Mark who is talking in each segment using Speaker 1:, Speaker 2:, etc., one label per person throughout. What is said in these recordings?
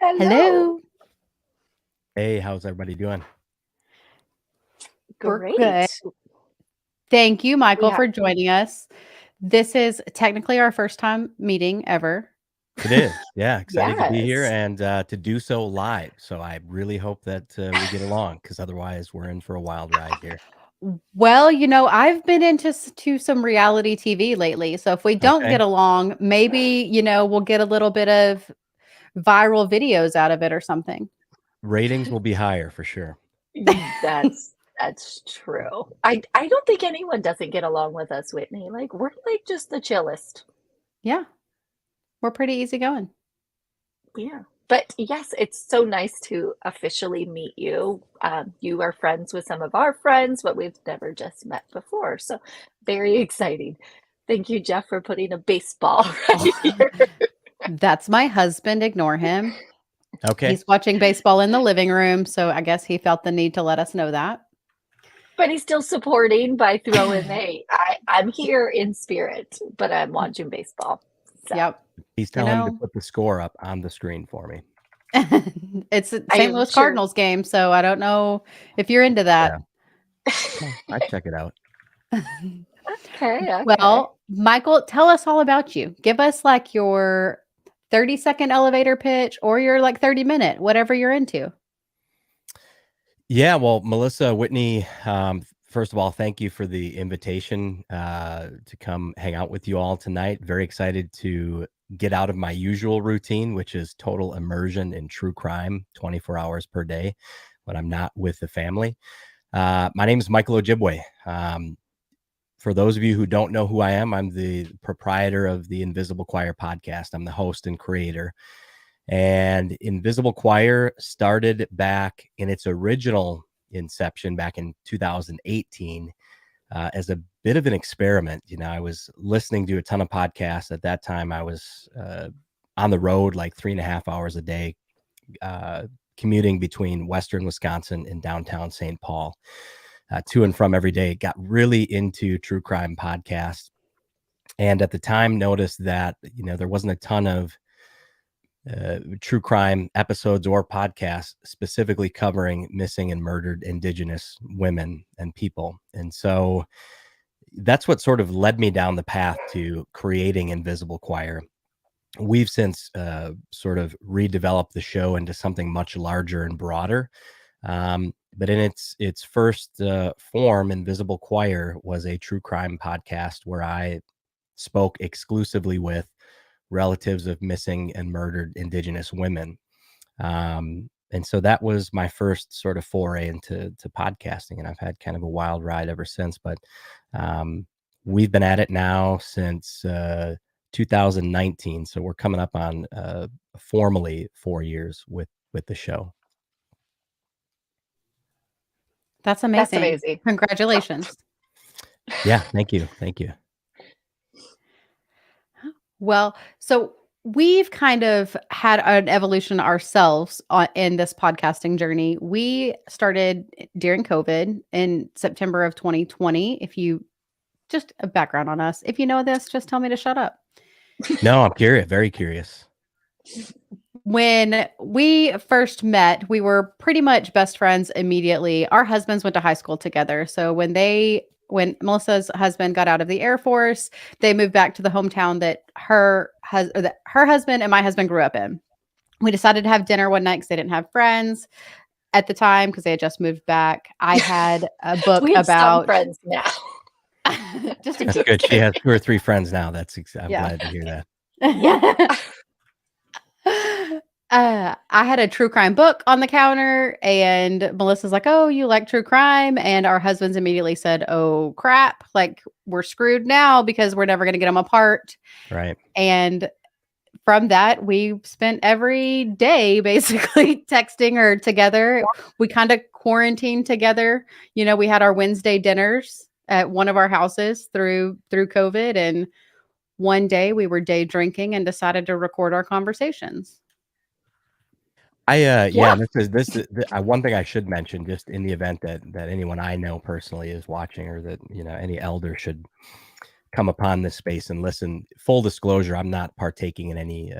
Speaker 1: Hello.
Speaker 2: Hello.
Speaker 3: Hey, how's everybody doing?
Speaker 2: We're good.
Speaker 1: Great.
Speaker 2: Thank you,
Speaker 1: We
Speaker 2: Michael,
Speaker 1: have
Speaker 2: for joining us. This is technically our first time meeting ever.
Speaker 3: It is. Yeah, excited to be here
Speaker 1: yes.
Speaker 3: and to do so live. So I really hope that we get along because otherwise we're in for a wild ride here.
Speaker 2: Well, I've been into to some reality TV lately. So if we don't
Speaker 3: Okay.
Speaker 2: get along, maybe, we'll get a little bit of viral videos out of it or something.
Speaker 3: Ratings will be higher for sure.
Speaker 1: That's true. I don't think anyone doesn't get along with us, Whitney. Like we're like just the chillest.
Speaker 2: Yeah, we're pretty easygoing.
Speaker 1: Yeah. But yes, it's so nice to officially meet you. You are friends with some of our friends, but we've never just met before. So very exciting. Thank you, Jeff, for putting a baseball right here.
Speaker 2: That's my husband. Ignore him.
Speaker 3: Okay.
Speaker 2: He's watching baseball in the living room. So I guess he felt the need to let us know that.
Speaker 1: But he's still supporting by throwing, hey, I'm here in spirit, but I'm watching baseball. So
Speaker 2: Yep.
Speaker 3: He's
Speaker 2: You
Speaker 3: telling him to
Speaker 2: know,
Speaker 3: put the score up on the screen for me.
Speaker 2: it's a
Speaker 1: I
Speaker 2: St.
Speaker 1: am
Speaker 2: Louis
Speaker 1: sure.
Speaker 2: Cardinals game, so I don't know if you're into that.
Speaker 3: Yeah. Well, I'd check it out.
Speaker 1: Okay.
Speaker 2: Well, Michael, tell us all about you. Give us like your 30-second elevator pitch or your like 30-minute, whatever you're into.
Speaker 3: Yeah, well, Melissa, Whitney, first of all, thank you for the invitation to come hang out with you all tonight. Very excited to get out of my usual routine, which is total immersion in true crime 24 hours per day when I'm not with the family. My name is Michael Ojibwe. For those of you who don't know who I am, I'm the proprietor of the Invisible Choir podcast. I'm the host and creator. And Invisible Choir started back in its original inception back in 2018 as a bit of an experiment. I was listening to a ton of podcasts. At that time, I was on the road like 3.5 hours a day, commuting between Western Wisconsin and downtown St. Paul, to and from every day. Got really into true crime podcasts. And at the time noticed that, there wasn't a ton of true crime episodes or podcasts specifically covering missing and murdered Indigenous women and people. And so that's what sort of led me down the path to creating Invisible Choir. We've since sort of redeveloped the show into something much larger and broader. But in its first form, Invisible Choir was a true crime podcast where I spoke exclusively with relatives of missing and murdered Indigenous women. And so that was my first sort of foray into podcasting. And I've had kind of a wild ride ever since. But we've been at it now since 2019. So we're coming up on formally 4 years with the show.
Speaker 2: That's amazing. Congratulations.
Speaker 3: Yeah, thank you. Thank you.
Speaker 2: Well, so we've kind of had an evolution ourselves in this podcasting journey. We started during COVID in September of 2020. If you just a background on us, if you know this, just tell me to shut up.
Speaker 3: No, I'm curious, very curious.
Speaker 2: When we first met, we were pretty much best friends immediately. Our husbands went to high school together. So when Melissa's husband got out of the Air Force, they moved back to the hometown that her husband and my husband grew up in. We decided to have dinner one night because they didn't have friends at the time because they had just moved back. I had a book
Speaker 1: We have some
Speaker 2: about
Speaker 1: friends now.
Speaker 2: just
Speaker 3: That's good. She has 2 or 3 friends now. I'm
Speaker 2: Yeah.
Speaker 3: glad to hear that.
Speaker 1: Yeah.
Speaker 2: I had a true crime book on the counter, and Melissa's like, "Oh, you like true crime?" And our husbands immediately said, "Oh, crap. Like, we're screwed now because we're never going to get them apart."
Speaker 3: Right.
Speaker 2: And from that, we spent every day basically texting or together. We kind of quarantined together. We had our Wednesday dinners at one of our houses through COVID, and one day we were day drinking and decided to record our conversations.
Speaker 3: Yeah, this is one thing I should mention, just in the event that anyone I know personally is watching, or that any elder should come upon this space and listen. Full disclosure, I'm not partaking in any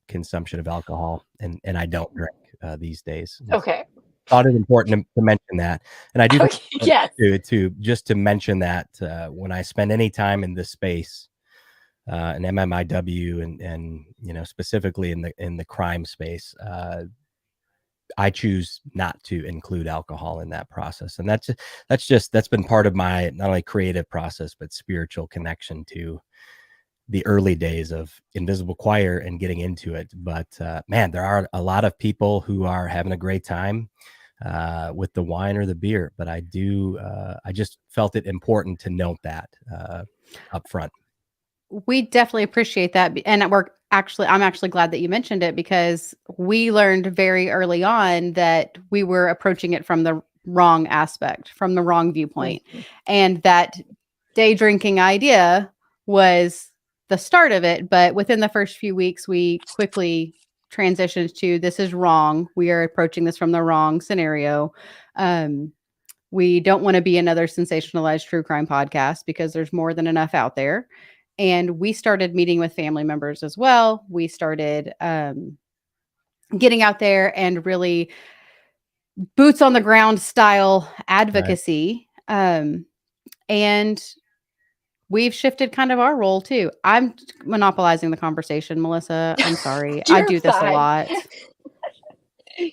Speaker 3: consumption of alcohol, and I don't drink these days.
Speaker 1: Okay.
Speaker 3: Thought it important to mention that, and I do think
Speaker 1: Yes.
Speaker 3: to mention that when I spend any time in this space, in MMIW and specifically in the crime space, I choose not to include alcohol in that process, and that's been part of my not only creative process but spiritual connection to the early days of Invisible Choir and getting into it. But man, there are a lot of people who are having a great time with the wine or the beer. But I just felt it important to note that up front.
Speaker 2: We definitely appreciate that. And I'm actually glad that you mentioned it, because we learned very early on that we were approaching it from the wrong aspect, from the wrong viewpoint.
Speaker 1: Mm-hmm.
Speaker 2: And that day drinking idea was the start of it. But within the first few weeks, we quickly transitioned to, this is wrong. We are approaching this from the wrong scenario. We don't want to be another sensationalized true crime podcast, because there's more than enough out there. And we started meeting with family members as well. We started getting out there and really boots on the ground style advocacy. Right. And we've shifted kind of our role too. I'm monopolizing the conversation, Melissa. I'm sorry. I do this a lot.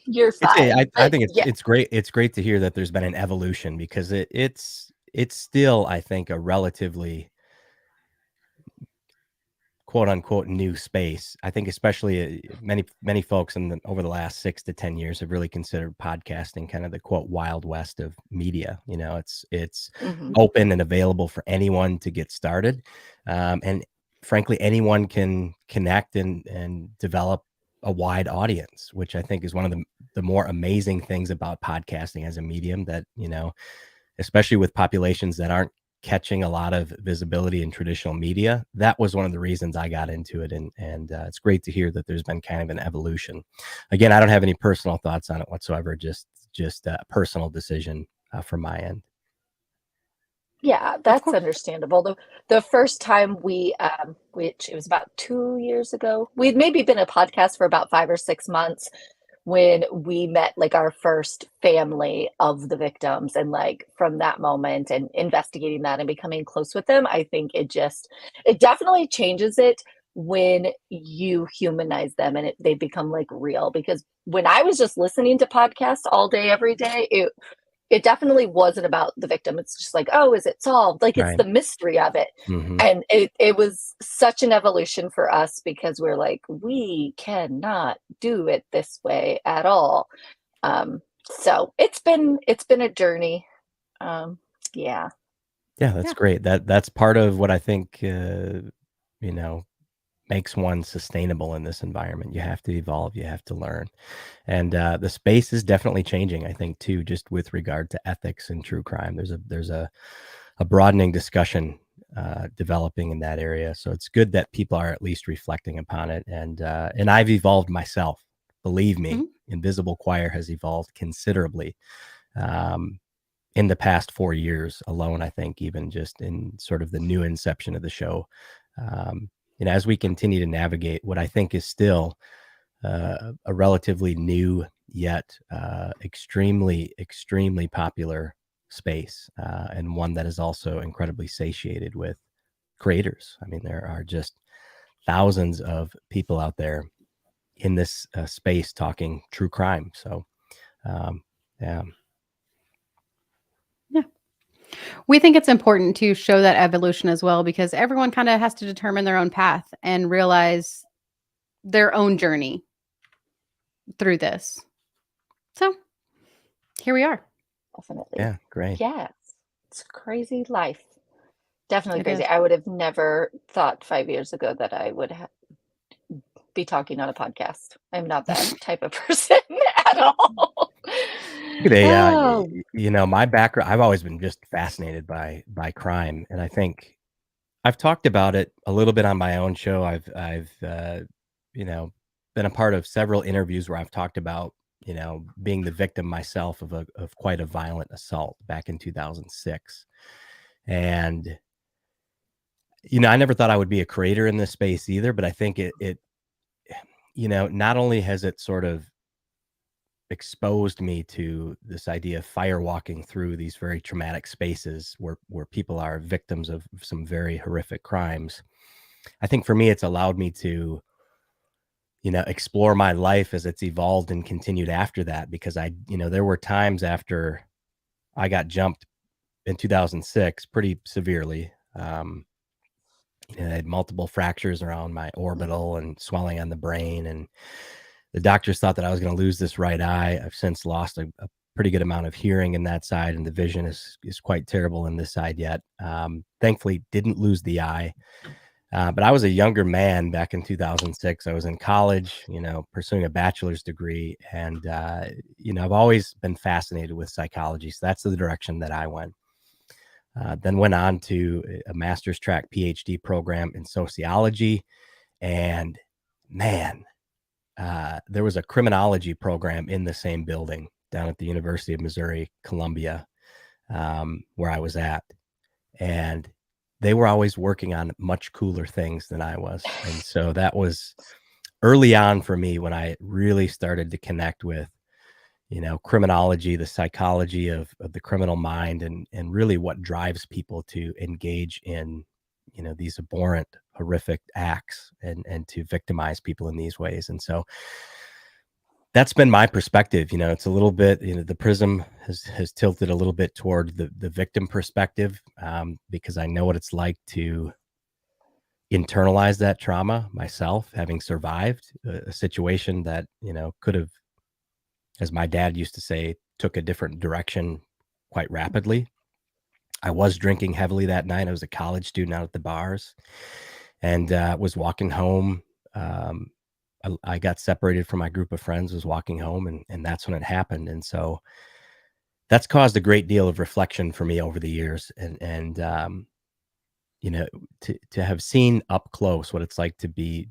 Speaker 1: You're fine.
Speaker 3: I think it's great. It's great to hear that there's been an evolution, because it's still, I think, a relatively quote unquote new space. I think especially many folks over the last 6 to 10 years have really considered podcasting kind of the quote wild west of media. It's mm-hmm. open and available for anyone to get started, and frankly, anyone can connect and develop a wide audience, which I think is one of the more amazing things about podcasting as a medium, that especially with populations that aren't catching a lot of visibility in traditional media. That was one of the reasons I got into it. And it's great to hear that there's been kind of an evolution. Again, I don't have any personal thoughts on it whatsoever, just a personal decision from my end.
Speaker 1: Yeah, that's understandable. The first time which it was about 2 years ago, we'd maybe been a podcast for about 5 or 6 months, when we met like our first family of the victims, and like from that moment and investigating that and becoming close with them, I think it definitely changes it when you humanize them and they become like real. Because when I was just listening to podcasts all day, every day, it definitely wasn't about the victim. It's just like, oh, is it solved? Like, it's the mystery of it. Mm-hmm. And it was such an evolution for us, because we're like, we cannot do it this way at all. So it's been a journey. Yeah,
Speaker 3: that's great. That's part of what I think, makes one sustainable in this environment. You have to evolve, you have to learn. And the space is definitely changing, I think, too, just with regard to ethics and true crime. There's a broadening discussion developing in that area. So it's good that people are at least reflecting upon it. And I've evolved myself. Believe me, mm-hmm. Invisible Choir has evolved considerably in the past 4 years alone, I think, even just in sort of the new inception of the show. As we continue to navigate what I think is still a relatively new yet extremely, extremely popular space, and one that is also incredibly satiated with creators. I mean, there are just thousands of people out there in this space talking true crime. So, yeah.
Speaker 2: We think it's important to show that evolution as well, because everyone kind of has to determine their own path and realize their own journey through this. So here we are.
Speaker 1: Definitely.
Speaker 3: Yeah, great.
Speaker 1: Yeah, it's crazy life. Definitely crazy. I would have never thought 5 years ago that I would be talking on a podcast. I'm not that type of person at all.
Speaker 3: My background, I've always been just fascinated by crime, and I think I've talked about it a little bit on my own show. I've been a part of several interviews where I've talked about being the victim myself of quite a violent assault back in 2006, and I never thought I would be a creator in this space either, but I think it not only has it sort of exposed me to this idea of firewalking through these very traumatic spaces where people are victims of some very horrific crimes. I think for me, it's allowed me to, explore my life as it's evolved and continued after that, because there were times after I got jumped in 2006 pretty severely. I had multiple fractures around my orbital and swelling on the brain, and the doctors thought that I was going to lose this right eye. I've since lost a pretty good amount of hearing in that side, and the vision is quite terrible in this side yet. Thankfully, didn't lose the eye. But I was a younger man back in 2006. I was in college, pursuing a bachelor's degree. And, I've always been fascinated with psychology. So that's the direction that I went. Then went on to a master's track PhD program in sociology. And man, there was a criminology program in the same building down at the University of Missouri, Columbia, where I was at. And they were always working on much cooler things than I was. And so that was early on for me when I really started to connect with, criminology, the psychology of the criminal mind, and really what drives people to engage in, these abhorrent, horrific acts and to victimize people in these ways. And so that's been my perspective. It's a little bit, the prism has tilted a little bit toward the victim perspective, because I know what it's like to internalize that trauma myself, having survived a situation that, could have, as my dad used to say, took a different direction quite rapidly. I was drinking heavily that night. I was a college student out at the bars, and was walking home. I got separated from my group of friends, was walking home, and that's when it happened. And so that's caused a great deal of reflection for me over the years. And to have seen up close what it's like to be,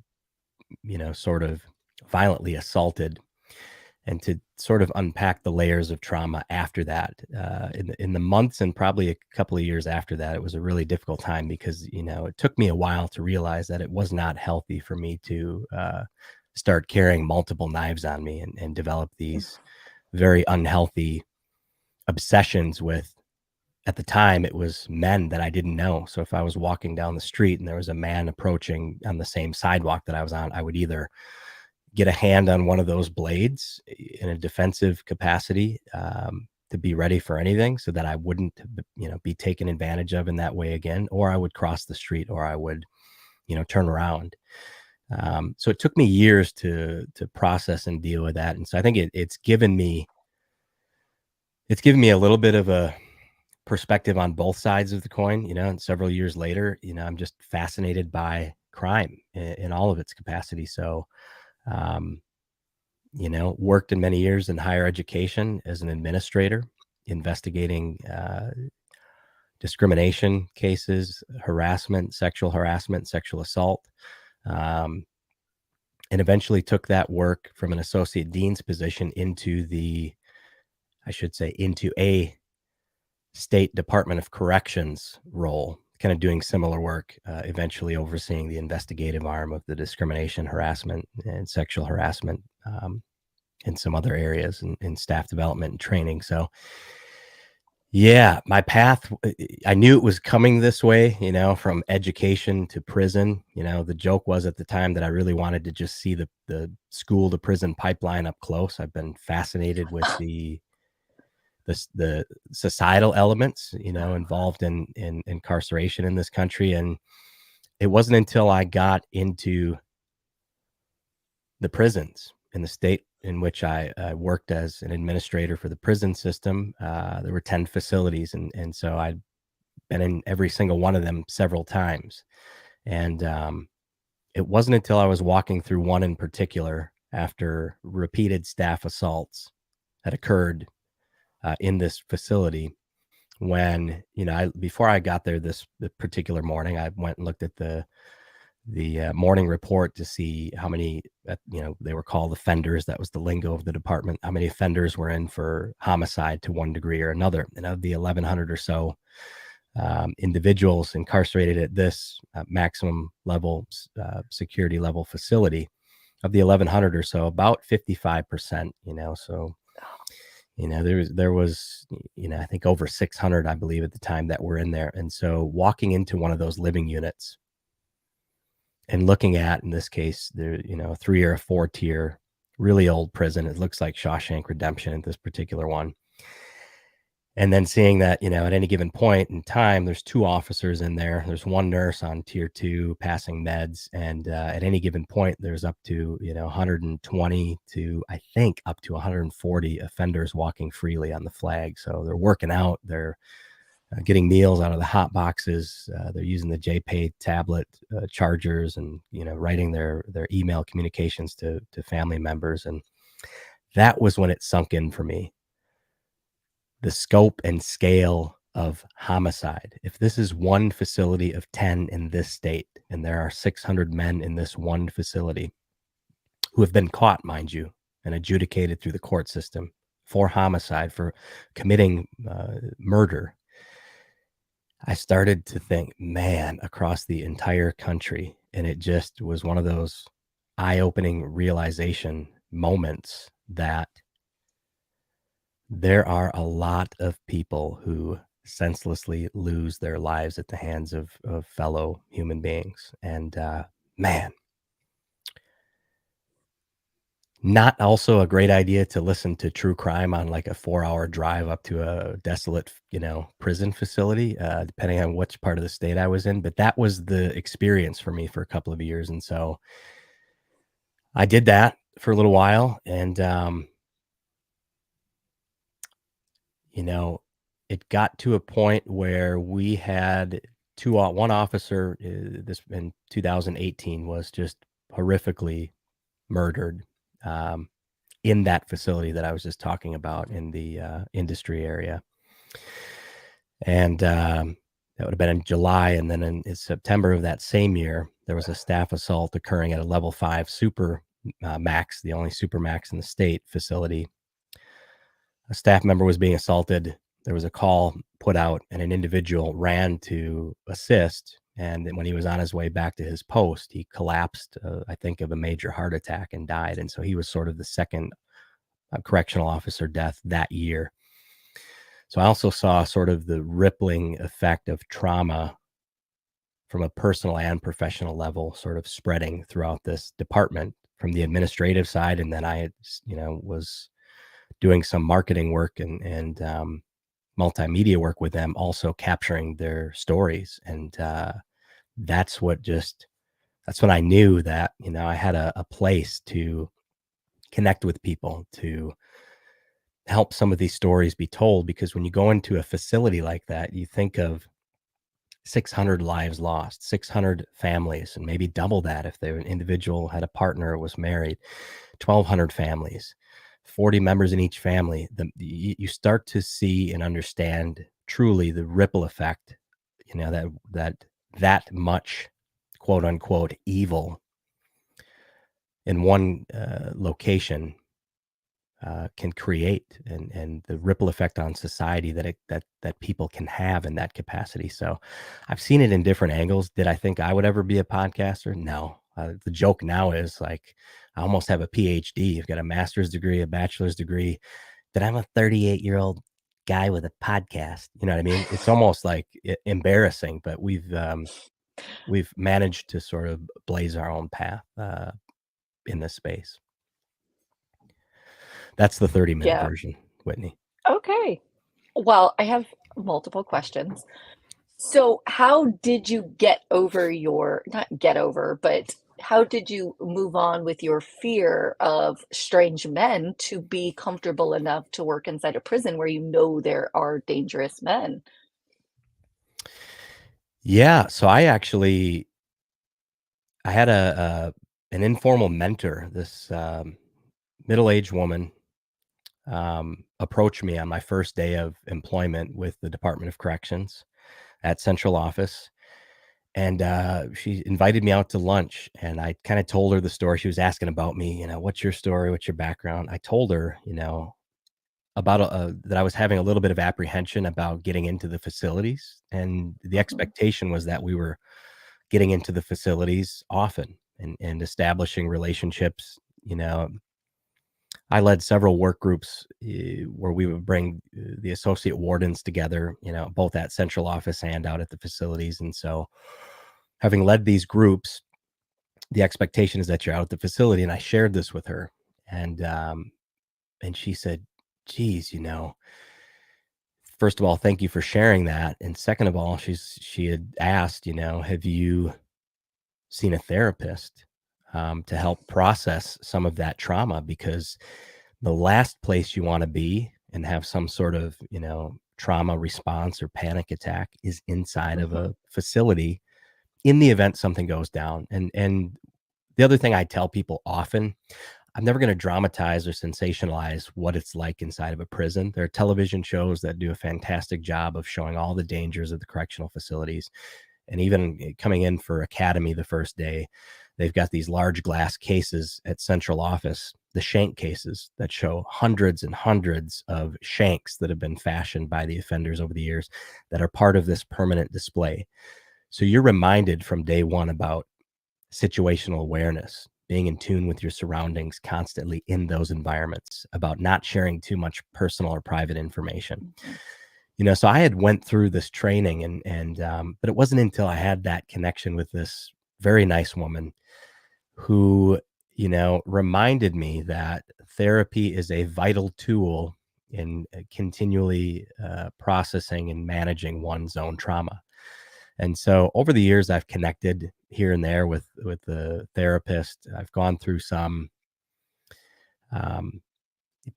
Speaker 3: sort of violently assaulted, and to sort of unpack the layers of trauma after that, in the months and probably a couple of years after that, it was a really difficult time, because, it took me a while to realize that it was not healthy for me to start carrying multiple knives on me and develop these very unhealthy obsessions with, at the time, it was men that I didn't know. So if I was walking down the street and there was a man approaching on the same sidewalk that I was on, I would either get a hand on one of those blades in a defensive capacity, to be ready for anything, so that I wouldn't, be taken advantage of in that way again, or I would cross the street, or I would, turn around. So it took me years to process and deal with that. And so I think it's given me a little bit of a perspective on both sides of the coin, and several years later, I'm just fascinated by crime in all of its capacity. So, worked in many years in higher education as an administrator, investigating discrimination cases, harassment, sexual assault, and eventually took that work from an associate dean's position into a state Department of Corrections role, kind of doing similar work, eventually overseeing the investigative arm of the discrimination, harassment, and sexual harassment, in some other areas in staff development and training. So yeah, my path, I knew it was coming this way, from education to prison. The joke was at the time that I really wanted to just see the school to prison pipeline up close. I've been fascinated with the societal elements, involved in incarceration in this country. And it wasn't until I got into the prisons in the state in which I worked as an administrator for the prison system. There were 10 facilities. And so I'd been in every single one of them several times. And it wasn't until I was walking through one in particular, after repeated staff assaults had occurred in this facility, when, before I got there the particular morning, I went and looked at the morning report to see how many, they were called offenders. That was the lingo of the department. How many offenders were in for homicide to one degree or another. And of the 1,100 or so individuals incarcerated at this maximum level security level facility. Of the 1,100 or so, about 55%, so, there was, I think over 600, I believe at the time, that were in there. And so walking into one of those living units and looking at, in this case, there, 3 or 4 tier, really old prison. It looks like Shawshank Redemption at this particular one. And then seeing that, at any given point in time, there's 2 officers in there. There's 1 nurse on tier 2 passing meds. And at any given point, there's up to, 120 to, I think, up to 140 offenders walking freely on the flag. So they're working out. They're getting meals out of the hot boxes. They're using the JPay tablet chargers and, writing their email communications to family members. And that was when it sunk in for me. The scope and scale of homicide. If this is one facility of 10 in this state, and there are 600 men in this one facility who have been caught, mind you, and adjudicated through the court system for homicide, for committing murder, I started to think, man, across the entire country. And it just was one of those eye-opening realization moments that there are a lot of people who senselessly lose their lives at the hands of fellow human beings. And man, not also a great idea to listen to true crime on like a 4-hour drive up to a desolate, prison facility, depending on which part of the state I was in. But that was the experience for me for a couple of years. And so I did that for a little while. And, it got to a point where we had one officer, this in 2018, was just horrifically murdered in that facility that I was just talking about in the industry area. And that would have been in July. And then in September of that same year, there was a staff assault occurring at a level 5 super max, the only super max in the state facility. A staff member was being assaulted. There was a call put out and an individual ran to assist. And when he was on his way back to his post, he collapsed, I think, of a major heart attack and died. And so he was sort of the second correctional officer death that year. So I also saw sort of the rippling effect of trauma from a personal and professional level sort of spreading throughout this department from the administrative side. And then I, was doing some marketing work and multimedia work with them, also capturing their stories. And that's when I knew that, I had a place to connect with people, to help some of these stories be told. Because when you go into a facility like that, you think of 600 lives lost, 600 families, and maybe double that if an individual had a partner or was married, 1,200 families. 40 members in each family. You start to see and understand truly the ripple effect, that much quote unquote evil in one location can create, and the ripple effect on society that people can have in that capacity. So I've seen it in different angles. Did I think I would ever be a podcaster? No. The joke now is like, I almost have a PhD. I've got a master's degree, a bachelor's degree, that I'm a 38-year-old guy with a podcast. You know what I mean? It's almost like embarrassing, but we've managed to sort of blaze our own path in this space. That's the 30-minute version, Whitney.
Speaker 1: Okay. Well, I have multiple questions. So how did you get over but how did you move on with your fear of strange men to be comfortable enough to work inside a prison where there are dangerous men?
Speaker 3: Yeah. So I had an informal mentor, this middle-aged woman, approached me on my first day of employment with the Department of Corrections at central office. And she invited me out to lunch, and I kind of told her the story. She was asking about me, what's your story? What's your background? I told her, about that I was having a little bit of apprehension about getting into the facilities, and the expectation was that we were getting into the facilities often and establishing relationships. I led several work groups where we would bring the associate wardens together, both at central office and out at the facilities. And so, having led these groups, the expectation is that you're out at the facility. And I shared this with her, and she said, "Geez, first of all, thank you for sharing that. And second of all, she had asked, have you seen a therapist to help process some of that trauma? Because the last place you want to be and have some sort of, trauma response or panic attack is inside of a facility in the event something goes down." And the other thing I tell people often, I'm never going to dramatize or sensationalize what it's like inside of a prison. There are television shows that do a fantastic job of showing all the dangers of the correctional facilities. And even coming in for academy the first day, they've got these large glass cases at central office, the shank cases that show hundreds and hundreds of shanks that have been fashioned by the offenders over the years that are part of this permanent display. So you're reminded from day one about situational awareness, being in tune with your surroundings constantly in those environments, about not sharing too much personal or private information. So I had went through this training and but it wasn't until I had that connection with this very nice woman who, reminded me that therapy is a vital tool in continually processing and managing one's own trauma. And so over the years, I've connected here and there with the therapist. I've gone through some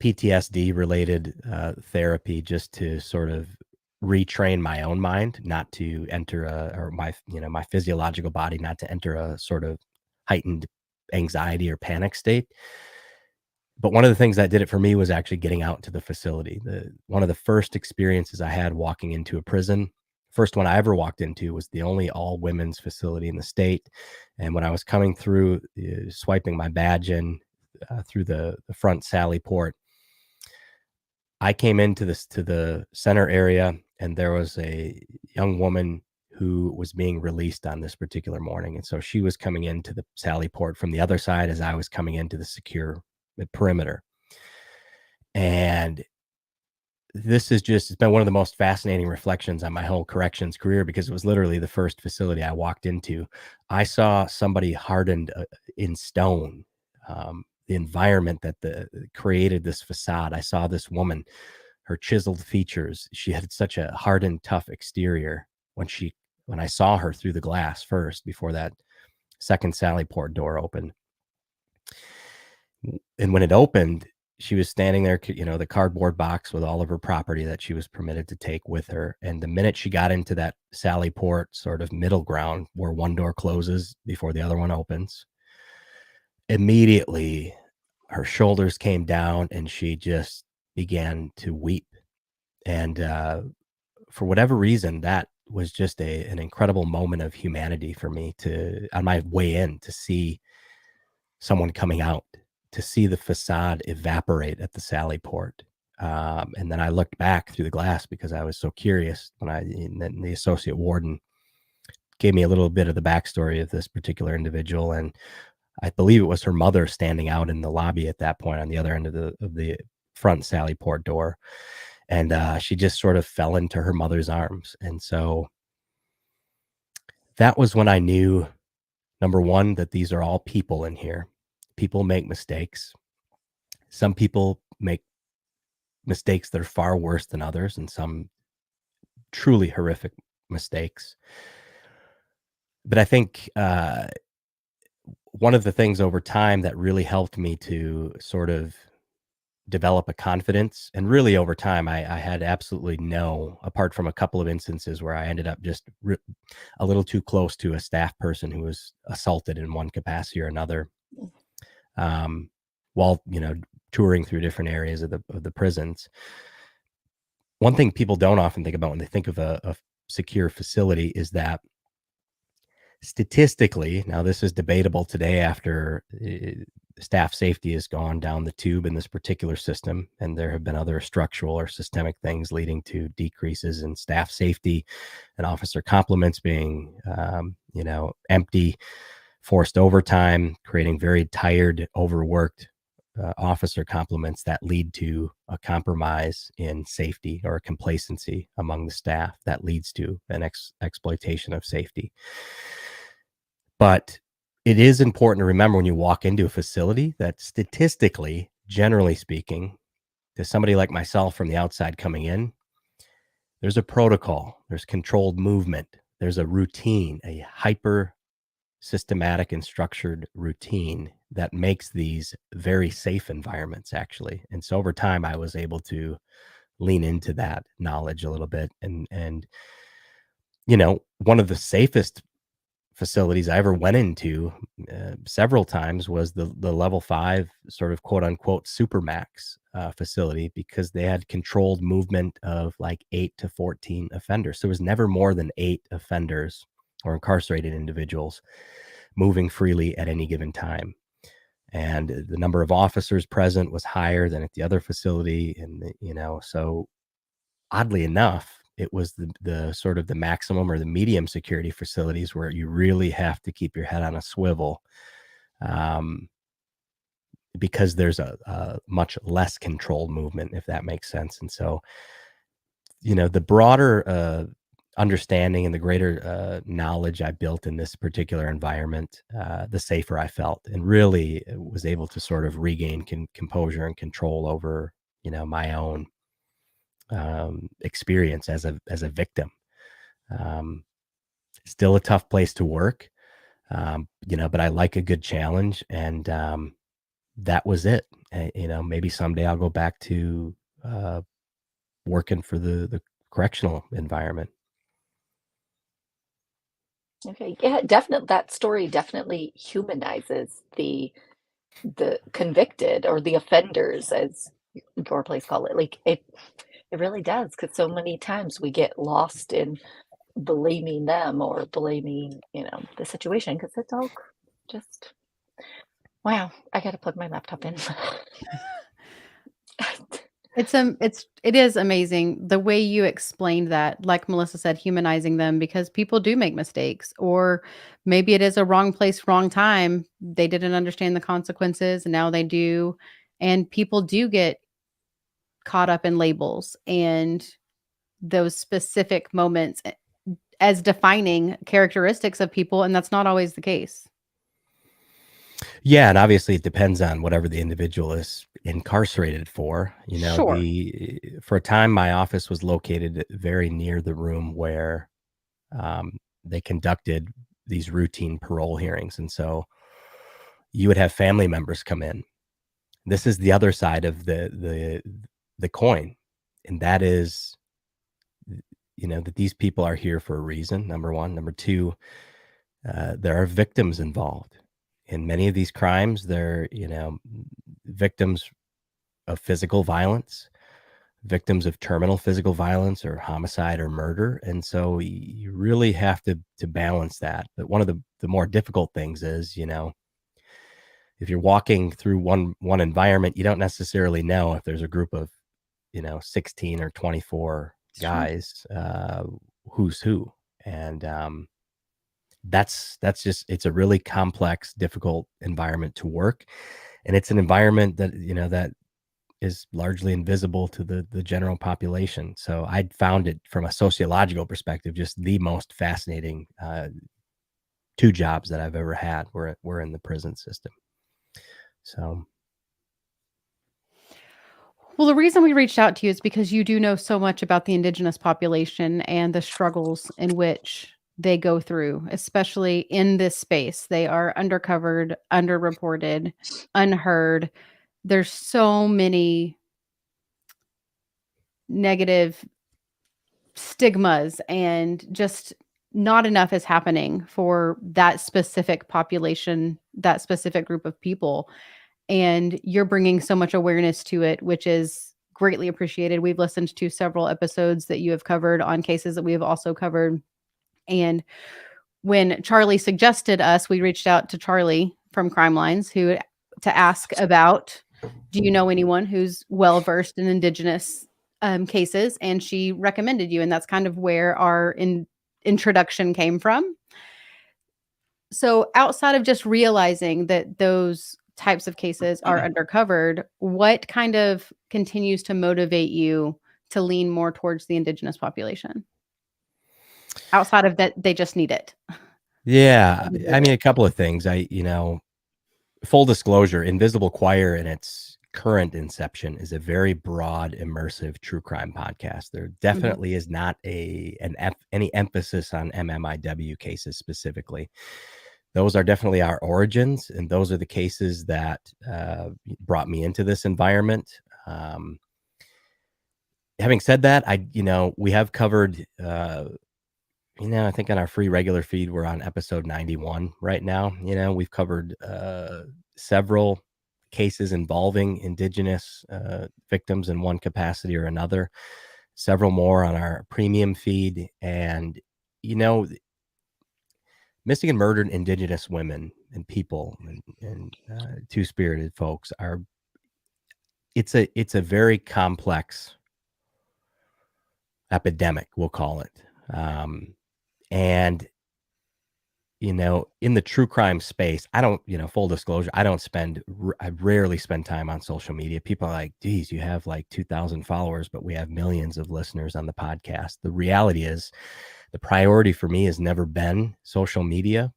Speaker 3: PTSD related therapy just to sort of retrain my own mind, not to enter my physiological body, not to enter a sort of heightened anxiety or panic state. But one of the things that did it for me was actually getting out to the facility. One of the first experiences I had walking into a prison, first one I ever walked into, was the only all women's facility in the state. And when I was coming through, swiping my badge in through the front Sally port, I came into the center area, and there was a young woman who was being released on this particular morning. And so she was coming into the Sally port from the other side as I was coming into the secure perimeter. And it's been one of the most fascinating reflections on my whole corrections career, because it was literally the first facility I walked into. I saw somebody hardened in stone. The environment that created this facade. I saw this woman, her chiseled features. She had such a hardened, tough exterior when I saw her through the glass first, before that second Sally port door opened. And when it opened, she was standing there, the cardboard box with all of her property that she was permitted to take with her. And the minute she got into that Sally port sort of middle ground where one door closes before the other one opens, immediately her shoulders came down and she just began to weep. And for whatever reason, that was just an incredible moment of humanity for me, on my way in, to see someone coming out, to see the facade evaporate at the Sally port. And then I looked back through the glass because I was so curious, and then the associate warden gave me a little bit of the backstory of this particular individual. And I believe it was her mother standing out in the lobby at that point on the other end of the front Sally port door. And she just sort of fell into her mother's arms. And so that was when I knew, number one, that these are all people in here. People make mistakes. Some people make mistakes that are far worse than others, and some truly horrific mistakes. But I think one of the things over time that really helped me to sort of develop a confidence, and really over time, I had absolutely apart from a couple of instances where I ended up just a little too close to a staff person who was assaulted in one capacity or another, while touring through different areas of the prisons. One thing people don't often think about when they think of a secure facility is that Statistically, now this is debatable today after staff safety has gone down the tube in this particular system, and there have been other structural or systemic things leading to decreases in staff safety and officer complements being, empty, forced overtime, creating very tired, overworked officer complements that lead to a compromise in safety or a complacency among the staff that leads to an exploitation of safety. But it is important to remember when you walk into a facility that statistically, generally speaking, to somebody like myself from the outside coming in, there's a protocol, there's controlled movement, there's a routine, a hyper systematic and structured routine that makes these very safe environments, actually. And so over time, I was able to lean into that knowledge a little bit. And one of the safest facilities I ever went into several times was the level 5 sort of quote unquote supermax facility, because they had controlled movement of like 8 to 14 offenders. So it was never more than 8 offenders or incarcerated individuals moving freely at any given time. And the number of officers present was higher than at the other facility. And, so oddly enough, it was the sort of the maximum or the medium security facilities where you really have to keep your head on a swivel, because there's a much less controlled movement, if that makes sense. And so, the broader understanding and the greater knowledge I built in this particular environment, the safer I felt, and really was able to sort of regain composure and control over, my own experience as a victim. Still a tough place to work, but I like a good challenge, and that was it. Maybe someday I'll go back to working for the correctional environment.
Speaker 1: Okay, yeah, definitely. That story definitely humanizes the convicted or the offenders, as your place call it. Like it really does, because so many times we get lost in blaming them or blaming, the situation, because it's all just wow. I got to plug my laptop in.
Speaker 2: It is amazing the way you explained that, like Melissa said, humanizing them, because people do make mistakes, or maybe it is a wrong place, wrong time. They didn't understand the consequences, and now they do. And people do get caught up in labels and those specific moments as defining characteristics of people, and that's not always the case.
Speaker 3: Yeah, and obviously it depends on whatever the individual is incarcerated for.
Speaker 2: Sure.
Speaker 3: For a time, my office was located very near the room where they conducted these routine parole hearings, and so you would have family members come in. This is the other side of the coin, and that is, that these people are here for a reason. Number one. Number two, there are victims involved in many of these crimes. They're, victims of physical violence, victims of terminal physical violence or homicide or murder. And so you really have to balance that. But one of the more difficult things is, if you're walking through one environment, you don't necessarily know if there's a group of, 16 or 24
Speaker 2: Sure.
Speaker 3: guys, who's who. And that's just, it's a really complex, difficult environment to work. And it's an environment that, that is largely invisible to the general population. So I found it from a sociological perspective, just the most fascinating two jobs that I've ever had were in the prison system. So.
Speaker 2: Well, the reason we reached out to you is because you do know so much about the Indigenous population and the struggles in which they go through, especially in this space. They are undercovered, underreported, unheard. There's so many negative stigmas, and just not enough is happening for that specific population, that specific group of people. And you're bringing so much awareness to it, which is greatly appreciated. We've listened to several episodes that you have covered on cases that we have also covered. And when Charlie suggested us, we reached out to Charlie from Crime Lines to ask about, do you know anyone who's well versed in Indigenous cases? And she recommended you, and that's kind of where our introduction came from. So outside of just realizing that those types of cases are undercovered, what kind of continues to motivate you to lean more towards the Indigenous population? Outside of that, they just need it.
Speaker 3: Yeah. I mean, a couple of things. Full disclosure, Invisible Choir in its current inception is a very broad, immersive true crime podcast. There definitely is not any emphasis on MMIW cases specifically. Those are definitely our origins, and those are the cases that brought me into this environment. Having said that, we have covered, I think on our free regular feed, we're on episode 91 right now. We've covered several cases involving Indigenous victims in one capacity or another, several more on our premium feed. And, missing and murdered Indigenous women and people and two-spirited folks it's a very complex epidemic, we'll call it. And in the true crime space, I don't, full disclosure, I rarely spend time on social media. People are like, geez, you have like 2,000 followers, but we have millions of listeners on the podcast. The reality is the priority for me has never been social media,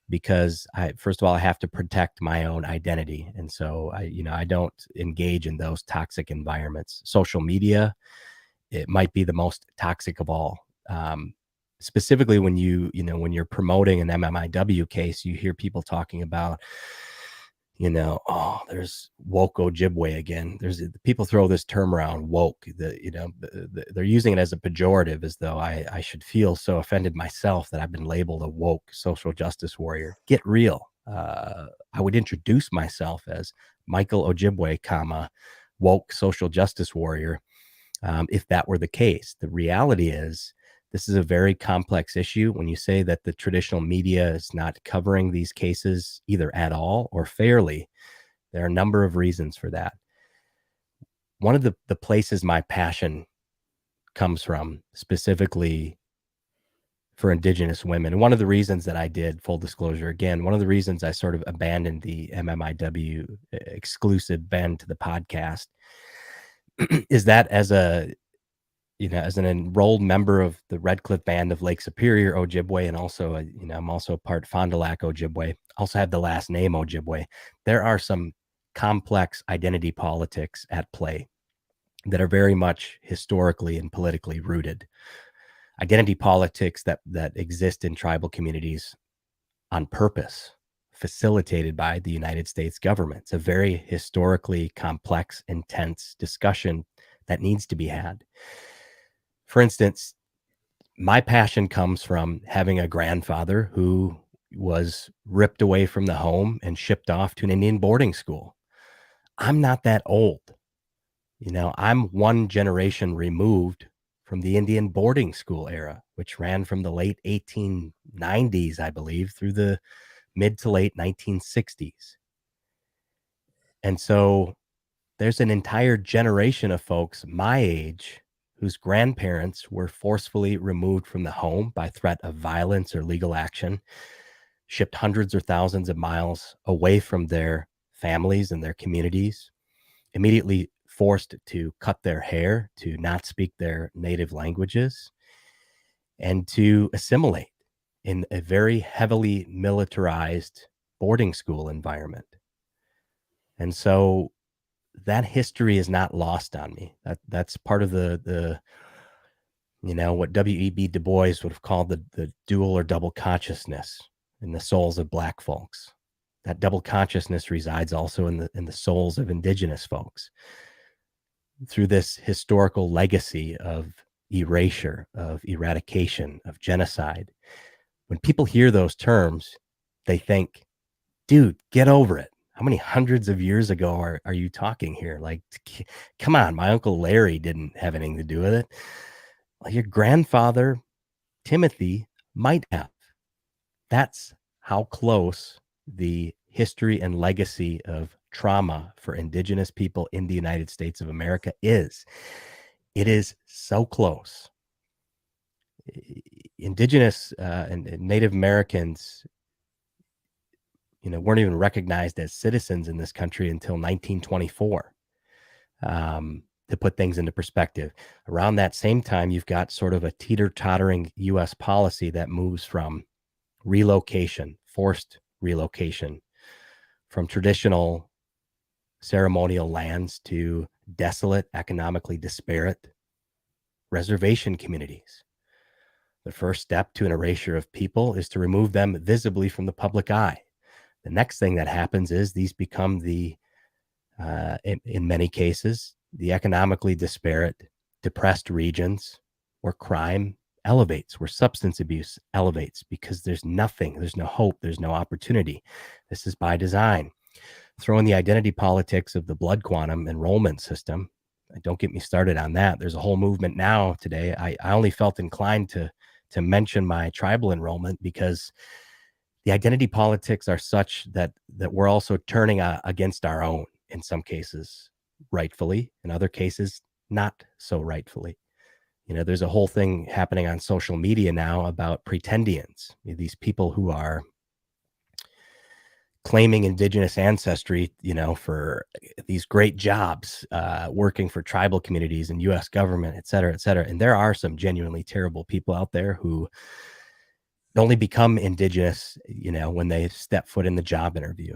Speaker 3: because first of all, I have to protect my own identity. And so I don't engage in those toxic environments. Social media, it might be the most toxic of all. Specifically when when you're promoting an MMIW case, you hear people talking about, there's woke Ojibwe again. People throw this term around, woke, they're using it as a pejorative, as though I should feel so offended myself that I've been labeled a woke social justice warrior. Get real. I would introduce myself as Michael Ojibwe, woke social justice warrior, if that were the case. The reality is, this is a very complex issue. When you say that the traditional media is not covering these cases either at all or fairly, there are a number of reasons for that. One of the places my passion comes from, specifically for Indigenous women, and one of the reasons that I did, full disclosure again, one of the reasons I sort of abandoned the MMIW exclusive bend to the podcast is that as an enrolled member of the Red Cliff Band of Lake Superior Ojibwe, and also, I'm also part Fond du Lac Ojibwe, also have the last name Ojibwe, there are some complex identity politics at play that are very much historically and politically rooted. Identity politics that exist in tribal communities on purpose, facilitated by the United States government. It's a very historically complex, intense discussion that needs to be had. For instance, my passion comes from having a grandfather who was ripped away from the home and shipped off to an Indian boarding school. I'm not that old. I'm one generation removed from the Indian boarding school era, which ran from the late 1890s, I believe, through the mid to late 1960s. And so there's an entire generation of folks my age whose grandparents were forcefully removed from the home by threat of violence or legal action, shipped hundreds or thousands of miles away from their families and their communities, immediately forced to cut their hair, to not speak their native languages, and to assimilate in a very heavily militarized boarding school environment. And so that history is not lost on me. That's part of the what W.E.B. Du Bois would have called the dual or double consciousness in the souls of Black folks. That double consciousness resides also in the souls of Indigenous folks, through this historical legacy of erasure, of eradication, of genocide. When people hear those terms, they think, dude, get over it. How many hundreds of years ago are you talking here? Like, come on, my Uncle Larry didn't have anything to do with it. Well, your grandfather, Timothy, might have. That's how close the history and legacy of trauma for Indigenous people in the United States of America is. It is so close. Indigenous and Native Americans, weren't even recognized as citizens in this country until 1924. To put things into perspective, around that same time, you've got sort of a teeter-tottering U.S. policy that moves from relocation, forced relocation, from traditional ceremonial lands to desolate, economically disparate reservation communities. The first step to an erasure of people is to remove them visibly from the public eye. The next thing that happens is these become in many cases, the economically disparate, depressed regions where crime elevates, where substance abuse elevates, because there's no hope, there's no opportunity. This is by design. Throw in the identity politics of the blood quantum enrollment system. Don't get me started on that. There's a whole movement now today. I only felt inclined to mention my tribal enrollment because the identity politics are such that we're also turning against our own in some cases, rightfully, in other cases, not so rightfully. There's a whole thing happening on social media now about pretendians, these people who are claiming Indigenous ancestry, for these great jobs, working for tribal communities and U.S. government, et cetera, et cetera. And there are some genuinely terrible people out there who only become Indigenous, when they step foot in the job interview.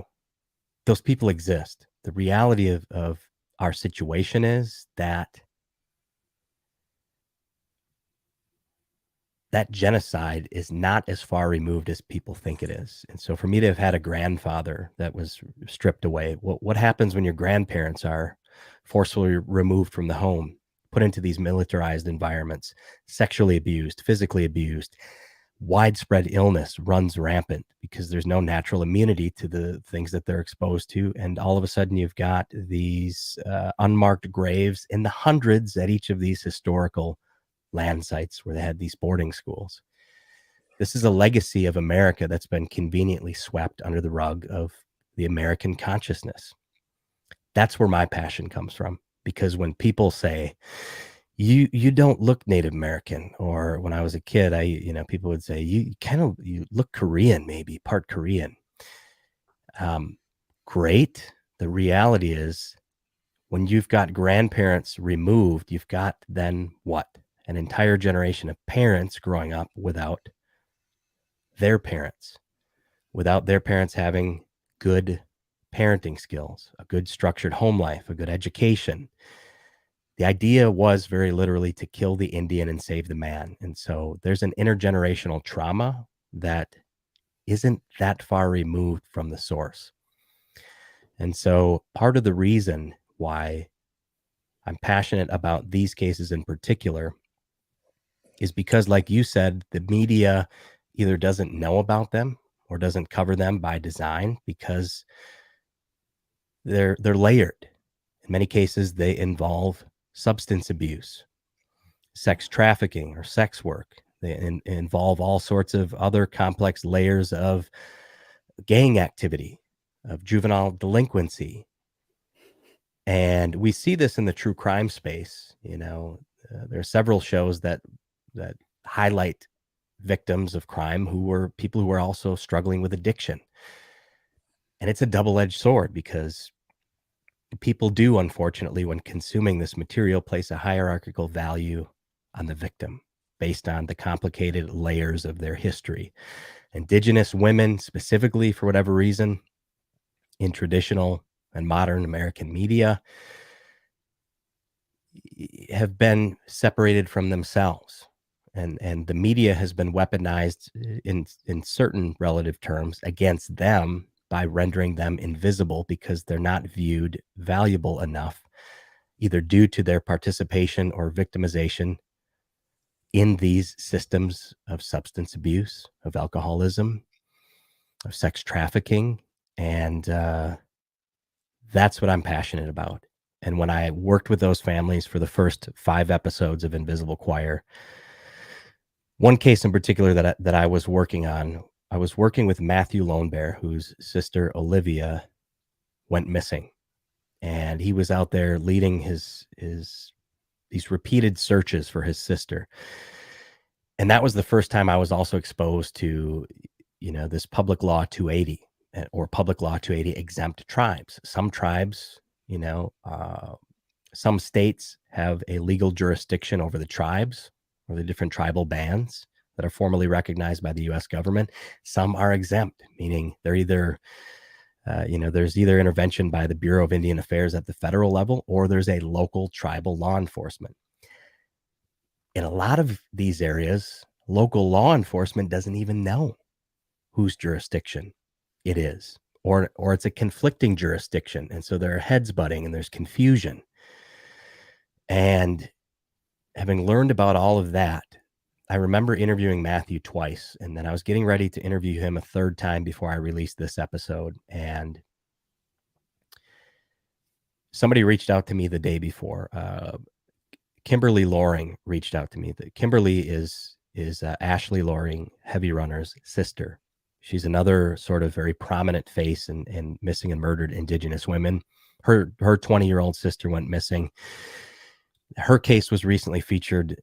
Speaker 3: Those people exist. The reality of our situation is that genocide is not as far removed as people think it is. And so for me to have had a grandfather that was stripped away, what happens when your grandparents are forcefully removed from the home, put into these militarized environments, sexually abused, physically abused, widespread illness runs rampant because there's no natural immunity to the things that they're exposed to. And all of a sudden you've got these unmarked graves in the hundreds at each of these historical land sites where they had these boarding schools. This is a legacy of America that's been conveniently swept under the rug of the American consciousness. That's where my passion comes from, because when people say, you don't look Native American, or when I was a kid, people would say, you look Korean, maybe part Korean. Great. The reality is, when you've got grandparents removed, you've got then what? An entire generation of parents growing up without their parents having good parenting skills, a good structured home life, a good education. The idea was very literally to kill the Indian and save the man. And so there's an intergenerational trauma that isn't that far removed from the source. And so part of the reason why I'm passionate about these cases in particular is because, like you said, the media either doesn't know about them or doesn't cover them by design because they're layered. In many cases, they involve substance abuse, sex trafficking, or sex work. They involve all sorts of other complex layers of gang activity, of juvenile delinquency. And we see this in the true crime space. There are several shows that highlight victims of crime who were people who were also struggling with addiction. And it's a double-edged sword because people do, unfortunately, when consuming this material, place a hierarchical value on the victim based on the complicated layers of their history. Indigenous women, specifically, for whatever reason, in traditional and modern American media, have been separated from themselves. And the media has been weaponized in certain relative terms against them by rendering them invisible because they're not viewed valuable enough, either due to their participation or victimization in these systems of substance abuse, of alcoholism, of sex trafficking. And that's what I'm passionate about. And when I worked with those families for the first 5 episodes of Invisible Choir, one case in particular that I was working on, I was working with Matthew Lone Bear, whose sister Olivia went missing, and he was out there leading these repeated searches for his sister. And that was the first time I was also exposed to, this public law 280 or public law 280 exempt tribes. Some tribes, some states have a legal jurisdiction over the tribes or the different tribal bands that are formally recognized by the U.S. government. Some are exempt, meaning they're either, there's either intervention by the Bureau of Indian Affairs at the federal level, or there's a local tribal law enforcement. In a lot of these areas, local law enforcement doesn't even know whose jurisdiction it is, or it's a conflicting jurisdiction. And so there are heads butting and there's confusion. And having learned about all of that, I remember interviewing Matthew twice, and then I was getting ready to interview him a third time before I released this episode. And somebody reached out to me the day before. Kimberly Loring reached out to me. Kimberly is Ashley Loring, Heavy Runner's sister. She's another sort of very prominent face in missing and murdered Indigenous women. Her 20-year-old sister went missing. Her case was recently featured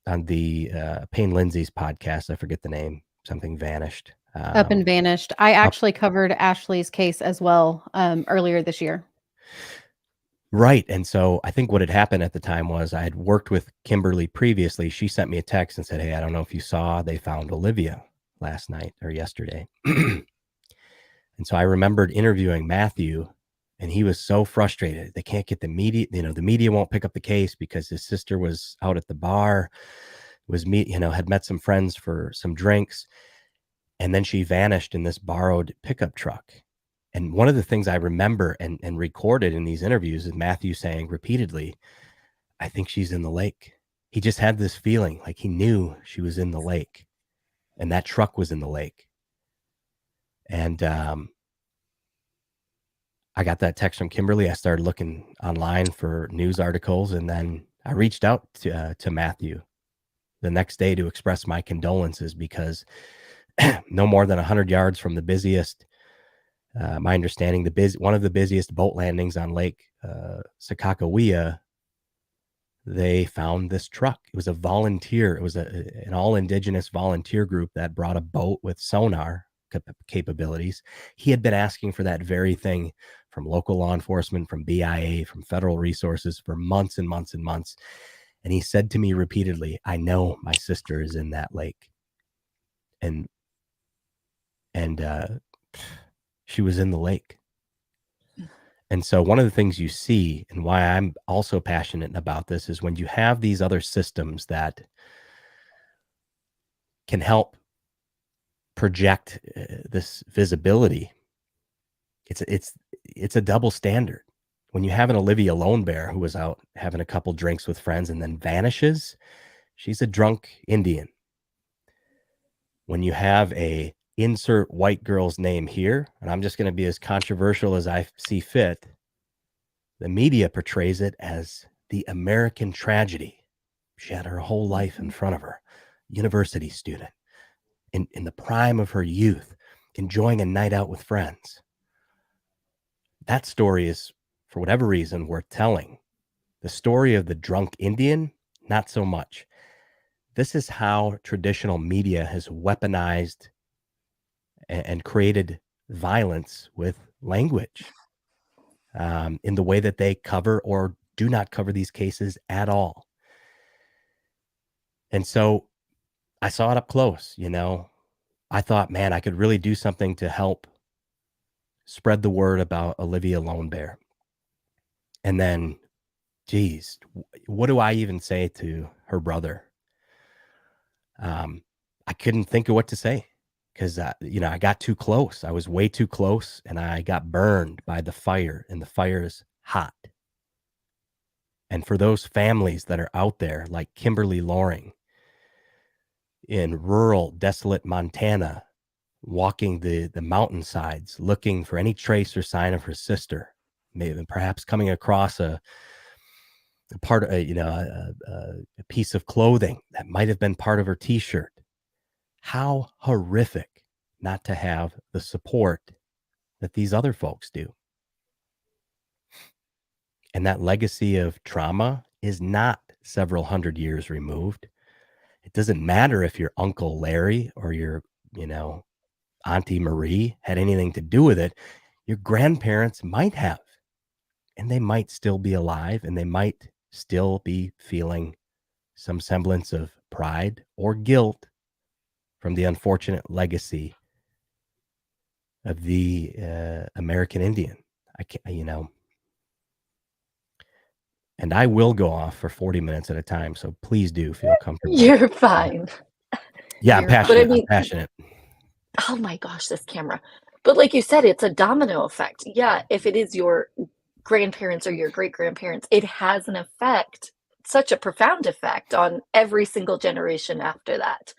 Speaker 3: on the Payne Lindsay's podcast. I forget the name. Something Vanished.
Speaker 2: Up and Vanished. I actually covered Ashley's case as well earlier this year.
Speaker 3: Right. And so I think what had happened at the time was I had worked with Kimberly previously. She sent me a text and said, "Hey, I don't know if you saw, they found Olivia last night or yesterday." And so I remembered interviewing Matthew, and he was so frustrated. They can't get the media, the media won't pick up the case because his sister was out at the bar, had met some friends for some drinks. And then she vanished in this borrowed pickup truck. And one of the things I remember and recorded in these interviews is Matthew saying repeatedly, "I think she's in the lake." He just had this feeling like he knew she was in the lake, and that truck was in the lake. And I got that text from Kimberly. I started looking online for news articles, and then I reached out to Matthew the next day to express my condolences, because no more than 100 yards from the busiest, my understanding, one of the busiest boat landings on Lake Sakakawea, they found this truck. It was a volunteer. It was an all Indigenous volunteer group that brought a boat with sonar capabilities. He had been asking for that very thing from local law enforcement, from BIA, from federal resources for months and months and months. And he said to me repeatedly, "I know my sister is in that lake." And she was in the lake. And so one of the things you see, and why I'm also passionate about this, is when you have these other systems that can help project this visibility, it's a double standard. When you have an Olivia Lone Bear who was out having a couple drinks with friends and then vanishes, she's a drunk Indian. When you have a insert white girl's name here, and I'm just going to be as controversial as I see fit, the media portrays it as the American tragedy. She had her whole life in front of her, university student, in the prime of her youth, enjoying a night out with friends. That story is, for whatever reason, worth telling. The story of the drunk Indian, not so much. This is how traditional media has weaponized and created violence with language, in the way that they cover or do not cover these cases at all. And so I saw it up close. I thought, man, I could really do something to help spread the word about Olivia Lone Bear. And then, geez, what do I even say to her brother? I couldn't think of what to say, because I got too close. I was way too close, and I got burned by the fire, and the fire is hot. And for those families that are out there, like Kimberly Loring, in rural, desolate Montana, walking the mountainsides, looking for any trace or sign of her sister, maybe perhaps coming across a piece of clothing that might have been part of her t-shirt. How horrific not to have the support that these other folks do. And that legacy of trauma is not several hundred years removed. It doesn't matter if your Uncle Larry or your, Auntie Marie had anything to do with it. Your grandparents might have, and they might still be alive, and they might still be feeling some semblance of pride or guilt from the unfortunate legacy of the American Indian. I can't, and I will go off for 40 minutes at a time. So please do feel comfortable.
Speaker 1: You're fine.
Speaker 3: Yeah, I'm passionate.
Speaker 1: But I mean,
Speaker 3: I'm passionate.
Speaker 1: oh my gosh, this camera. But like you said, it's a domino effect. Yeah, if it is your grandparents or your great grandparents, it has an effect, such a profound effect on every single generation after that.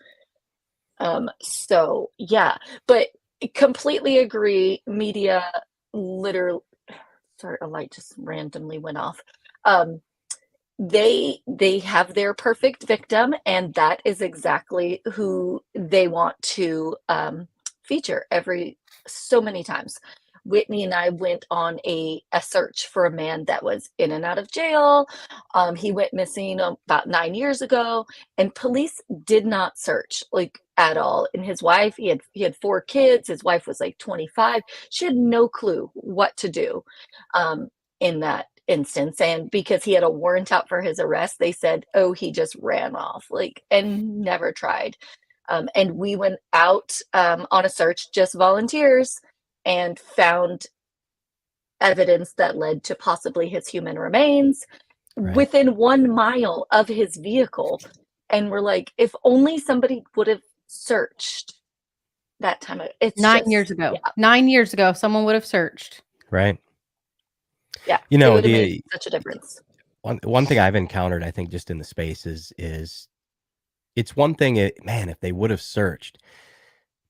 Speaker 1: So yeah, but completely agree. Media literally, sorry, a light just randomly went off. They have their perfect victim, and that is exactly who they want to feature every so many times. Whitney and I went on a search for a man that was in and out of jail. He went missing about 9 years ago, and police did not search like at all. And his wife, he had 4 kids. His wife was like 25. She had no clue what to do in that instance. And because he had a warrant out for his arrest, they said, oh, he just ran off, like, and never tried. And we went out on a search, just volunteers, and found evidence that led to possibly his human remains within 1 mile of his vehicle. And we're like, if only somebody would have searched that time. It's
Speaker 2: 9 years ago.
Speaker 1: Yeah.
Speaker 2: 9 years ago, someone would have searched.
Speaker 3: Right.
Speaker 1: Yeah. It would have made such a difference.
Speaker 3: One thing I've encountered, I think, just in the space is it's one thing, if they would have searched.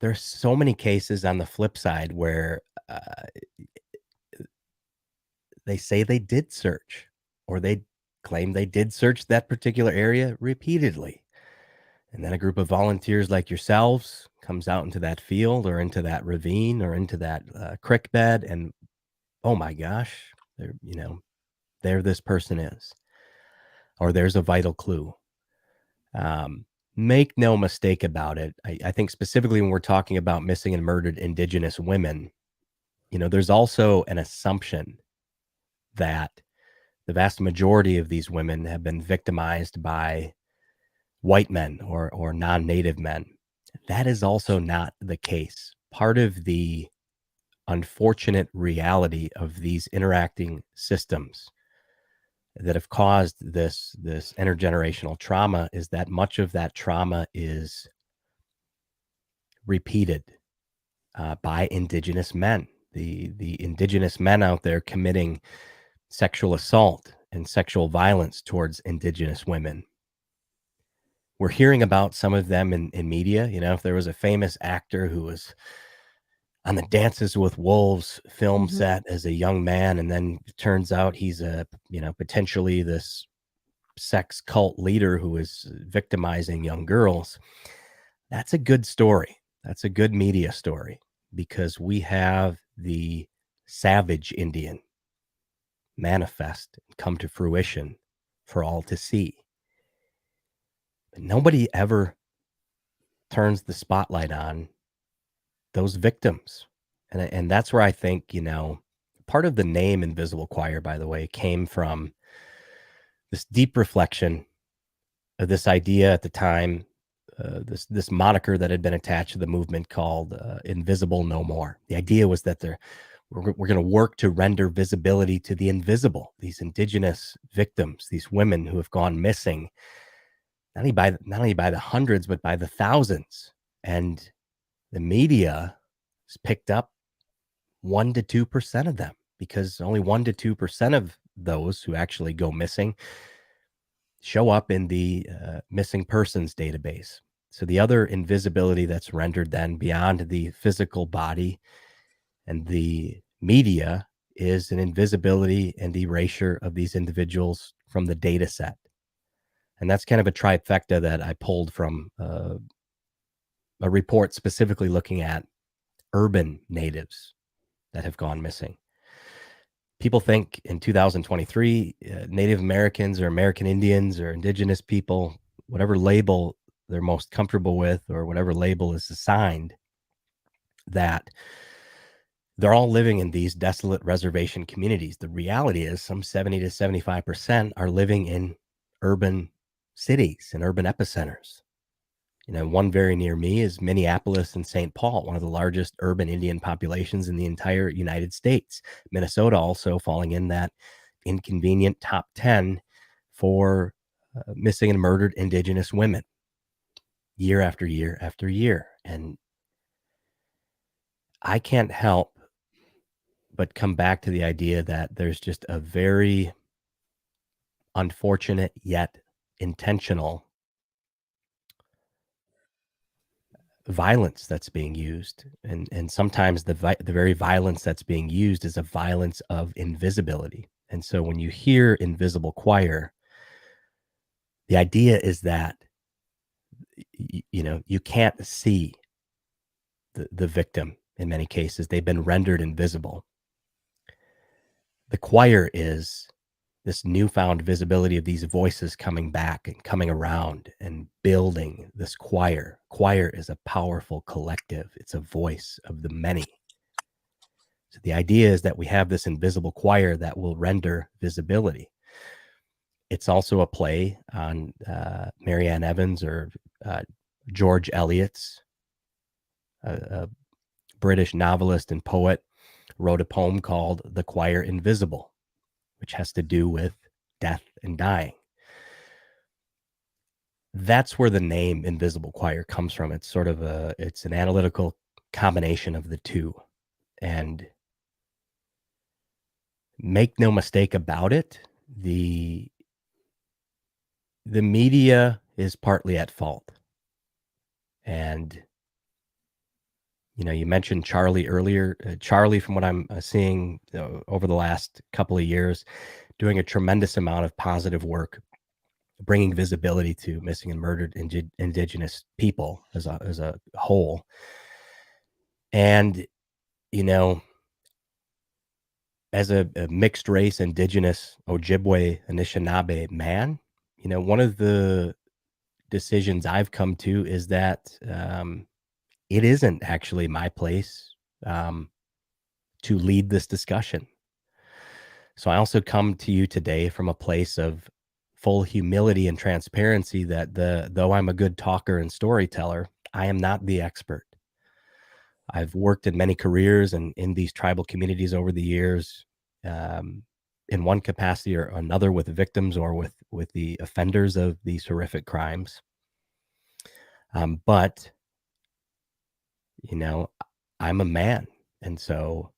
Speaker 3: There's so many cases on the flip side where they say they did search, or they claim they did search that particular area repeatedly. And then a group of volunteers like yourselves comes out into that field or into that ravine or into that creek bed, and oh my gosh, there this person is, or there's a vital clue. Make no mistake about it. I think specifically when we're talking about missing and murdered Indigenous women, there's also an assumption that the vast majority of these women have been victimized by white men or non-native men. That is also not the case. Part of the unfortunate reality of these interacting systems that have caused this intergenerational trauma is that much of that trauma is repeated by Indigenous men. The Indigenous men out there committing sexual assault and sexual violence towards Indigenous women. We're hearing about some of them in media. If there was a famous actor who was on the Dances with Wolves film set as a young man, and then it turns out he's potentially this sex cult leader who is victimizing young girls. That's a good story. That's a good media story, because we have the savage Indian manifest and come to fruition for all to see. But nobody ever turns the spotlight on those victims. And that's where I think, part of the name Invisible Choir, by the way, came from this deep reflection of this idea at the time, this moniker that had been attached to the movement called Invisible No More. The idea was that we're going to work to render visibility to the invisible, these Indigenous victims, these women who have gone missing, not only by the hundreds, but by the thousands. And the media has picked up 1 to 2% of them, because only 1 to 2% of those who actually go missing show up in the missing persons database. So the other invisibility that's rendered then beyond the physical body and the media is an invisibility and erasure of these individuals from the data set. And that's kind of a trifecta that I pulled from a report specifically looking at urban natives that have gone missing. People think in 2023, Native Americans or American Indians or Indigenous people, whatever label they're most comfortable with or whatever label is assigned, that they're all living in these desolate reservation communities. The reality is some 70 to 75% are living in urban cities and urban epicenters. One very near me is Minneapolis and St. Paul, one of the largest urban Indian populations in the entire United States. Minnesota also falling in that inconvenient top 10 for missing and murdered Indigenous women year after year after year. And I can't help but come back to the idea that there's just a very unfortunate yet intentional violence that's being used, and sometimes the very violence that's being used is a violence of invisibility. And so when you hear invisible choir, the idea is that you can't see the victim. In many cases, they've been rendered invisible. The choir is this newfound visibility of these voices coming back and coming around and building this choir. Choir is a powerful collective. It's a voice of the many. So the idea is that we have this invisible choir that will render visibility. It's also a play on Marianne Evans or George Eliot's, a British novelist and poet, wrote a poem called The Choir Invisible, which has to do with death and dying. That's where the name Invisible Choir comes from. It's sort of it's an analytical combination of the two. And make no mistake about it, the media is partly at fault. And you mentioned Charlie earlier. Charlie, from what I'm seeing over the last couple of years, doing a tremendous amount of positive work, bringing visibility to missing and murdered Indigenous people as a whole. And, as a mixed race Indigenous Ojibwe Anishinaabe man, one of the decisions I've come to is that it isn't actually my place to lead this discussion. So I also come to you today from a place of full humility and transparency that though I'm a good talker and storyteller, I am not the expert. I've worked in many careers and in these tribal communities over the years, in one capacity or another, with victims or with the offenders of these horrific crimes. But I'm a man, and so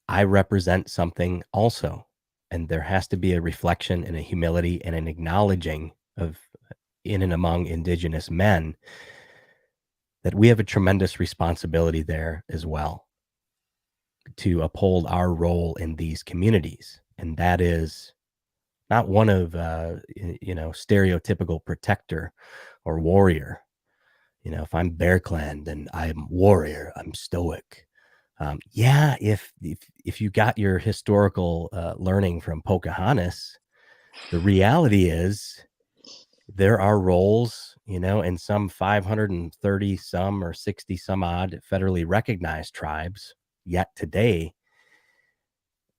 Speaker 3: I represent something also. And there has to be a reflection and a humility and an acknowledging of, in and among Indigenous men, that we have a tremendous responsibility there as well to uphold our role in these communities. And that is not one of, stereotypical protector or warrior. If I'm Bear Clan, then I'm warrior, I'm stoic. If you got your historical learning from Pocahontas, the reality is there are roles, in some 530 some or 60 some odd federally recognized tribes. Yet today,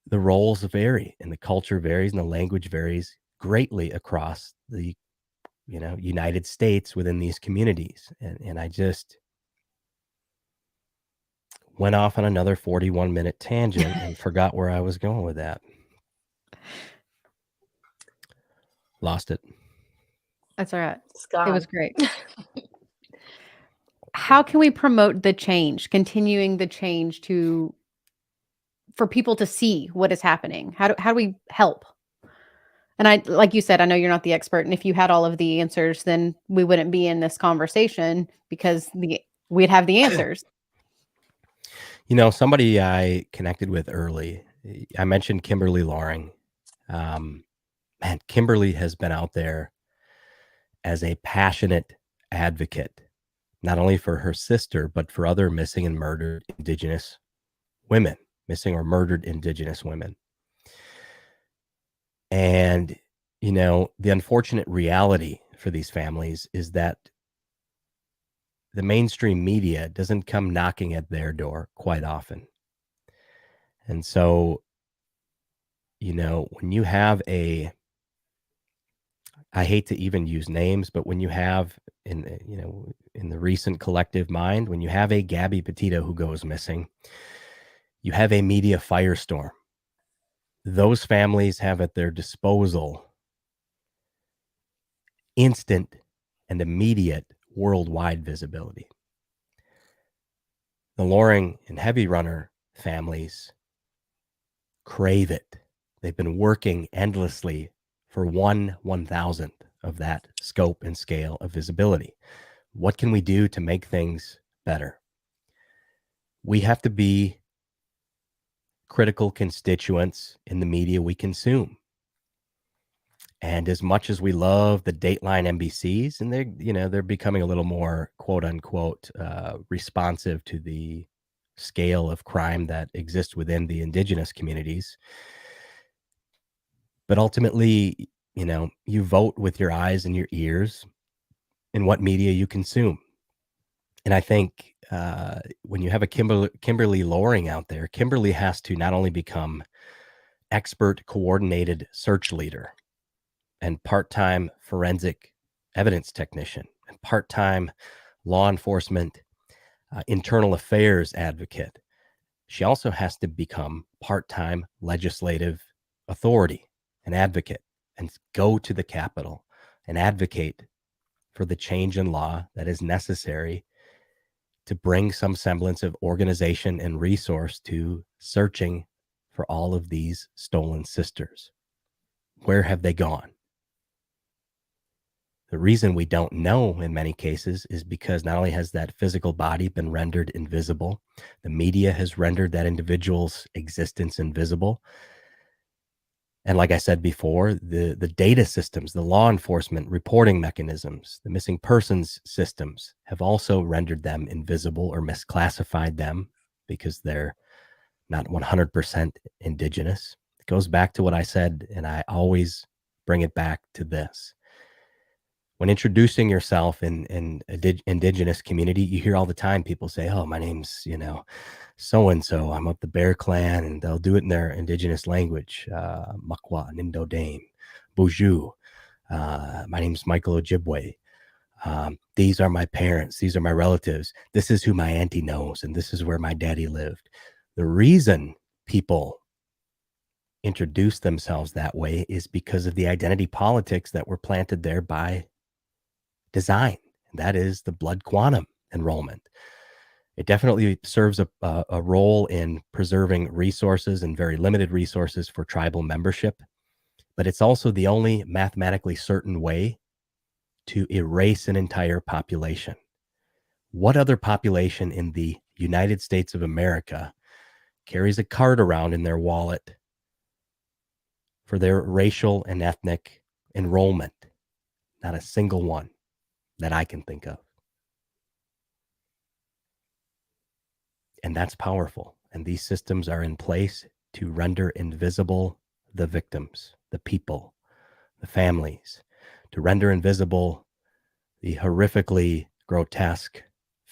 Speaker 3: the roles vary and the culture varies and the language varies greatly across the, United States within these communities. And I just went off on another 41-minute tangent and forgot where I was going with that. Lost it.
Speaker 2: That's all right.
Speaker 1: It's gone.
Speaker 2: It was great. How can we promote the change, continuing the change for people to see what is happening? How do we help? And like you said, I know you're not the expert, and if you had all of the answers, then we wouldn't be in this conversation because we'd have the answers.
Speaker 3: Somebody I connected with early, I mentioned Kimberly Loring. Man, Kimberly has been out there as a passionate advocate not only for her sister, but for other missing and murdered Indigenous women, missing or murdered Indigenous women. And, you know, the unfortunate reality for these families is that the mainstream media doesn't come knocking at their door quite often. And so, you know, when you have I hate to even use names, but when you have in the recent collective mind, when you have a Gabby Petito who goes missing, you have a media firestorm. Those families have at their disposal instant and immediate worldwide visibility. The Loring and Heavy Runner families crave it. They've been working endlessly for 1/1000th of that scope and scale of visibility. What can we do to make things better? We have to be critical constituents in the media we consume. And as much as we love the Dateline NBCs, and they're becoming a little more quote unquote responsive to the scale of crime that exists within the Indigenous communities. But ultimately, you vote with your eyes and your ears in what media you consume. And I think when you have a Kimberly Loring out there, Kimberly has to not only become expert coordinated search leader and part-time forensic evidence technician and part-time law enforcement internal affairs advocate. She also has to become part-time legislative authority and advocate and go to the Capitol and advocate for the change in law that is necessary to bring some semblance of organization and resource to searching for all of these stolen sisters. Where have they gone? The reason we don't know in many cases is because not only has that physical body been rendered invisible, the media has rendered that individual's existence invisible. And like I said before, the data systems, the law enforcement reporting mechanisms, the missing persons systems have also rendered them invisible or misclassified them because they're not 100% Indigenous. It goes back to what I said, and I always bring it back to this. When introducing yourself in Indigenous community, you hear all the time people say, oh, my name's, so-and-so, I'm of the Bear Clan, and they'll do it in their Indigenous language, Makwa, Nindo Dame, Boozhoo, my name's Michael Ojibwe. These are my parents, these are my relatives, this is who my auntie knows, and this is where my daddy lived. The reason people introduce themselves that way is because of the identity politics that were planted there by design. That is the blood quantum enrollment. It definitely serves a role in preserving resources and very limited resources for tribal membership, but it's also the only mathematically certain way to erase an entire population. What other population in the United States of America carries a card around in their wallet for their racial and ethnic enrollment? Not a single one that I can think of. And that's powerful. And these systems are in place to render invisible the victims, the people, the families, to render invisible the horrifically grotesque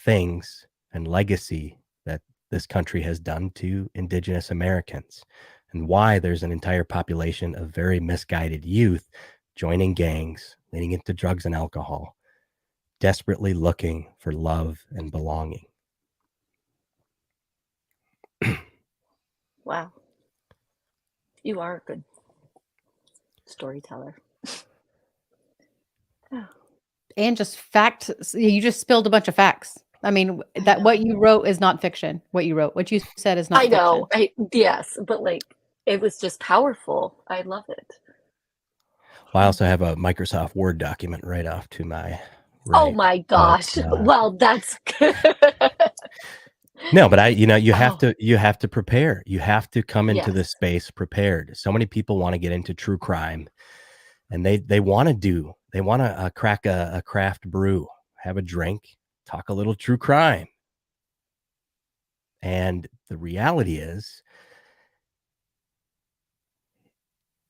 Speaker 3: things and legacy that this country has done to Indigenous Americans, and why there's an entire population of very misguided youth joining gangs, leading into drugs and alcohol, desperately looking for love and belonging.
Speaker 1: Wow. You are a good storyteller.
Speaker 2: And just facts. You just spilled a bunch of facts. I mean, that what you wrote is not fiction. What you wrote, what you said is not
Speaker 1: I
Speaker 2: fiction.
Speaker 1: know. Yes, but it was just powerful. I love it.
Speaker 3: Well, I also have a Microsoft Word document right off to my right.
Speaker 1: Oh my gosh. Well, that's good.
Speaker 3: No, but you have to prepare. You have to come into this space prepared. So many people want to get into true crime, and they want to crack a craft brew, have a drink, talk a little true crime. And the reality is,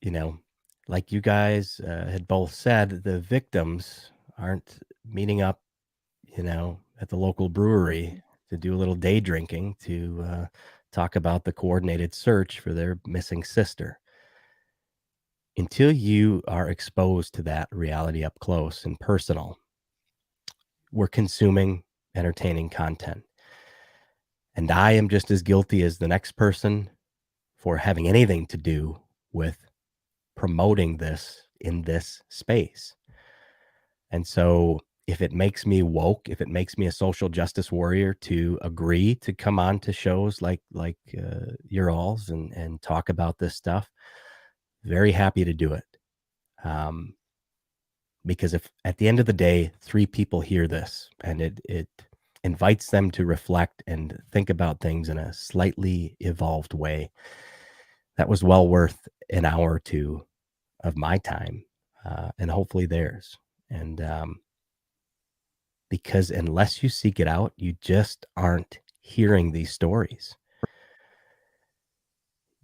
Speaker 3: you know, like you guys had both said, the victims aren't meeting up, at the local brewery to do a little day drinking to talk about the coordinated search for their missing sister. Until you are exposed to that reality up close and personal, we're consuming entertaining content. And I am just as guilty as the next person for having anything to do with promoting this in this space. And so if it makes me woke, if it makes me a social justice warrior to agree to come on to shows like your all's and talk about this stuff, very happy to do it. Because if at the end of the day, 3 people hear this and it invites them to reflect and think about things in a slightly evolved way, that was well worth an hour or two of my time and hopefully theirs. And because unless you seek it out, you just aren't hearing these stories.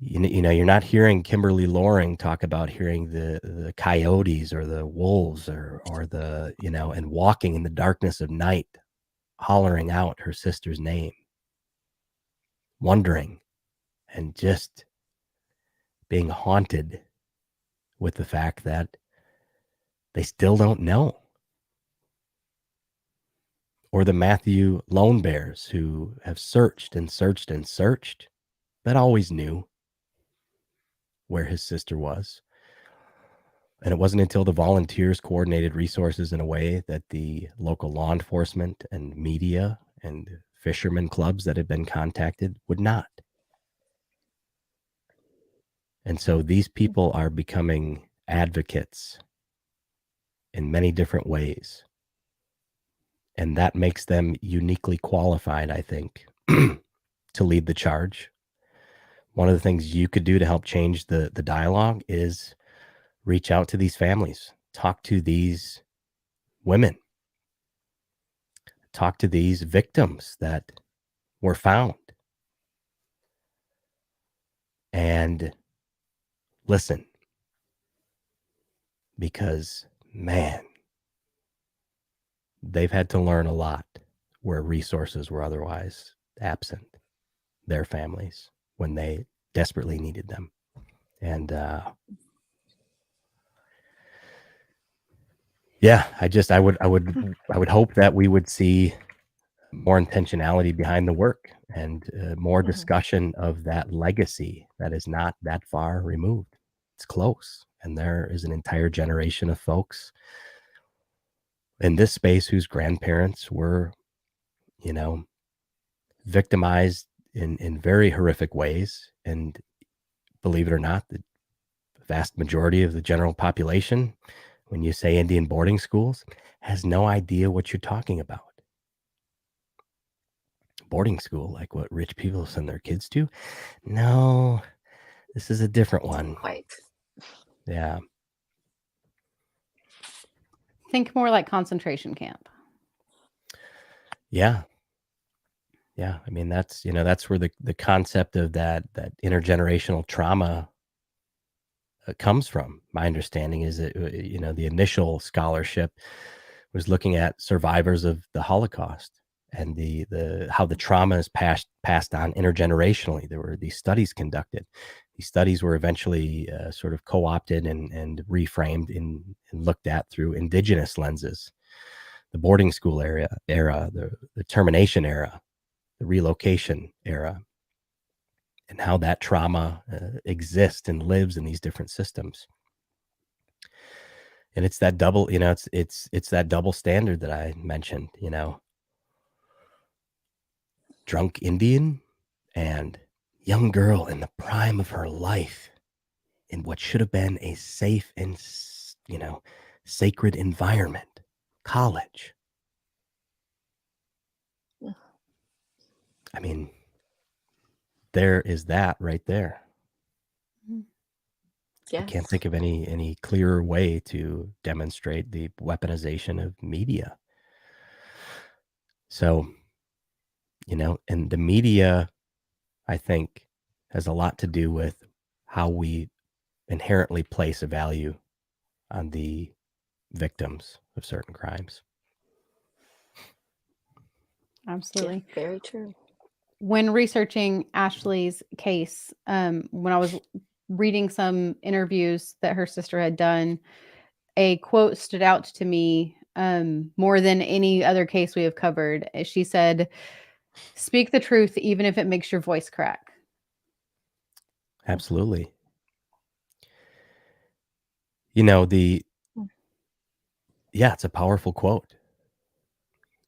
Speaker 3: You're not hearing Kimberly Loring talk about hearing the coyotes or the wolves or the, and walking in the darkness of night, hollering out her sister's name, wondering and just being haunted with the fact that they still don't know. Or the Matthew Lone Bears who have searched and searched and searched, but always knew where his sister was. And it wasn't until the volunteers coordinated resources in a way that the local law enforcement and media and fishermen clubs that had been contacted would not. And so these people are becoming advocates in many different ways. And that makes them uniquely qualified, I think, to lead the charge. One of the things you could do to help change the dialogue is reach out to these families, talk to these women, talk to these victims that were found, and listen. Because, man, they've had to learn a lot where resources were otherwise absent, their families, when they desperately needed them. And yeah, I would hope that we would see more intentionality behind the work and more discussion of that legacy that is not that far removed. It's close. And there is an entire generation of folks in this space whose grandparents were, victimized in very horrific ways. And believe it or not, the vast majority of the general population, when you say Indian boarding schools, has no idea what you're talking about. Boarding school, like what rich people send their kids to? No, this is a different one.
Speaker 1: Quite.
Speaker 3: Yeah.
Speaker 2: Think more like concentration camp.
Speaker 3: Yeah. Yeah. I mean, that's where the concept of that intergenerational trauma comes from. My understanding is that, the initial scholarship was looking at survivors of the Holocaust and the how the trauma is passed on intergenerationally. There were these studies conducted. These studies were eventually sort of co-opted and reframed and looked at through Indigenous lenses. The boarding school era, the termination era, the relocation era, and how that trauma exists and lives in these different systems. And it's that double, it's that double standard that I mentioned, drunk Indian and young girl in the prime of her life in what should have been a safe and, sacred environment, college. I mean, there is that right there.
Speaker 1: Yes.
Speaker 3: I can't think of any clearer way to demonstrate the weaponization of media. So, and the media, I think, has a lot to do with how we inherently place a value on the victims of certain crimes.
Speaker 2: Absolutely.
Speaker 1: Yeah, very true.
Speaker 2: When researching Ashley's case, when I was reading some interviews that her sister had done, a quote stood out to me more than any other case we have covered. She said, "Speak the truth, even if it makes your voice crack."
Speaker 3: Absolutely. Yeah, it's a powerful quote.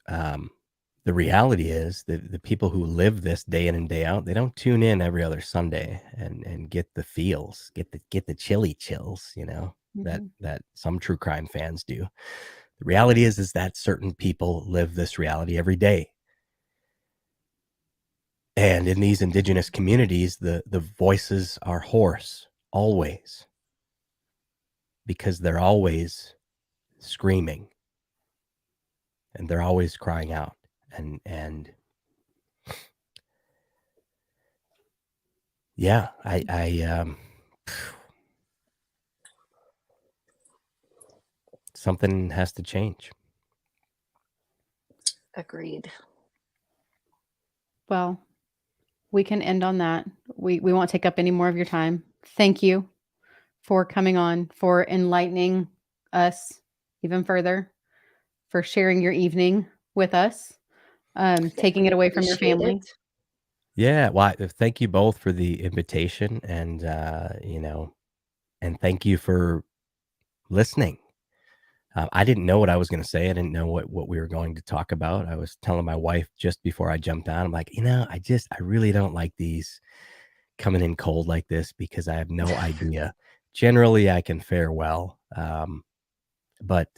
Speaker 3: The reality is that the people who live this day in and day out, they don't tune in every other Sunday and get the feels, get the chilly chills, that some true crime fans do. The reality is that certain people live this reality every day. And in these indigenous communities, the voices are hoarse, always, because they're always screaming and they're always crying out. And yeah, something has to change.
Speaker 1: Agreed.
Speaker 2: Well, we can end on that. We won't take up any more of your time. Thank you for coming on, for enlightening us even further, for sharing your evening with us, taking it away from your
Speaker 1: Appreciate
Speaker 2: family.
Speaker 1: it.
Speaker 3: Yeah, well, thank you both for the invitation, and and thank you for listening. I didn't know what I was going to say. I didn't know what we were going to talk about. I was telling my wife just before I jumped on. I'm like, I really don't like these coming in cold like this because I have no idea. Generally, I can fare well, but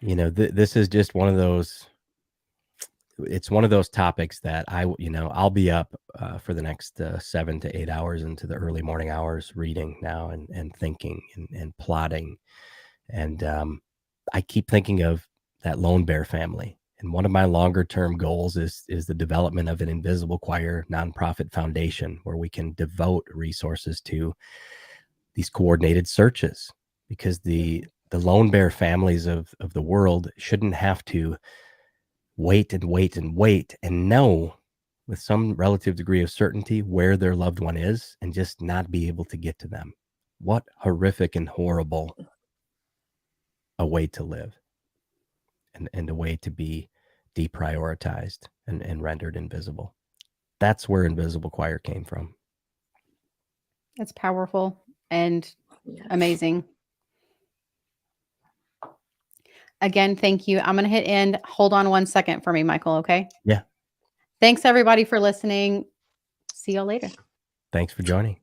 Speaker 3: this is just one of those. It's one of those topics that I'll be up for the next 7 to 8 hours into the early morning hours reading now and thinking and plotting. And I keep thinking of that Lone Bear family. And one of my longer term goals is the development of an Invisible Choir nonprofit foundation where we can devote resources to these coordinated searches, because the Lone Bear families of the world shouldn't have to wait and wait and wait and know with some relative degree of certainty where their loved one is and just not be able to get to them. What horrific and horrible a way to live, and a way to be deprioritized and rendered invisible. That's where Invisible Choir came from.
Speaker 2: It's powerful and amazing. Again, thank you. I'm going to hit end. Hold on 1 second for me, Michael. Okay.
Speaker 3: Yeah.
Speaker 2: Thanks everybody for listening. See y'all later.
Speaker 3: Thanks for joining.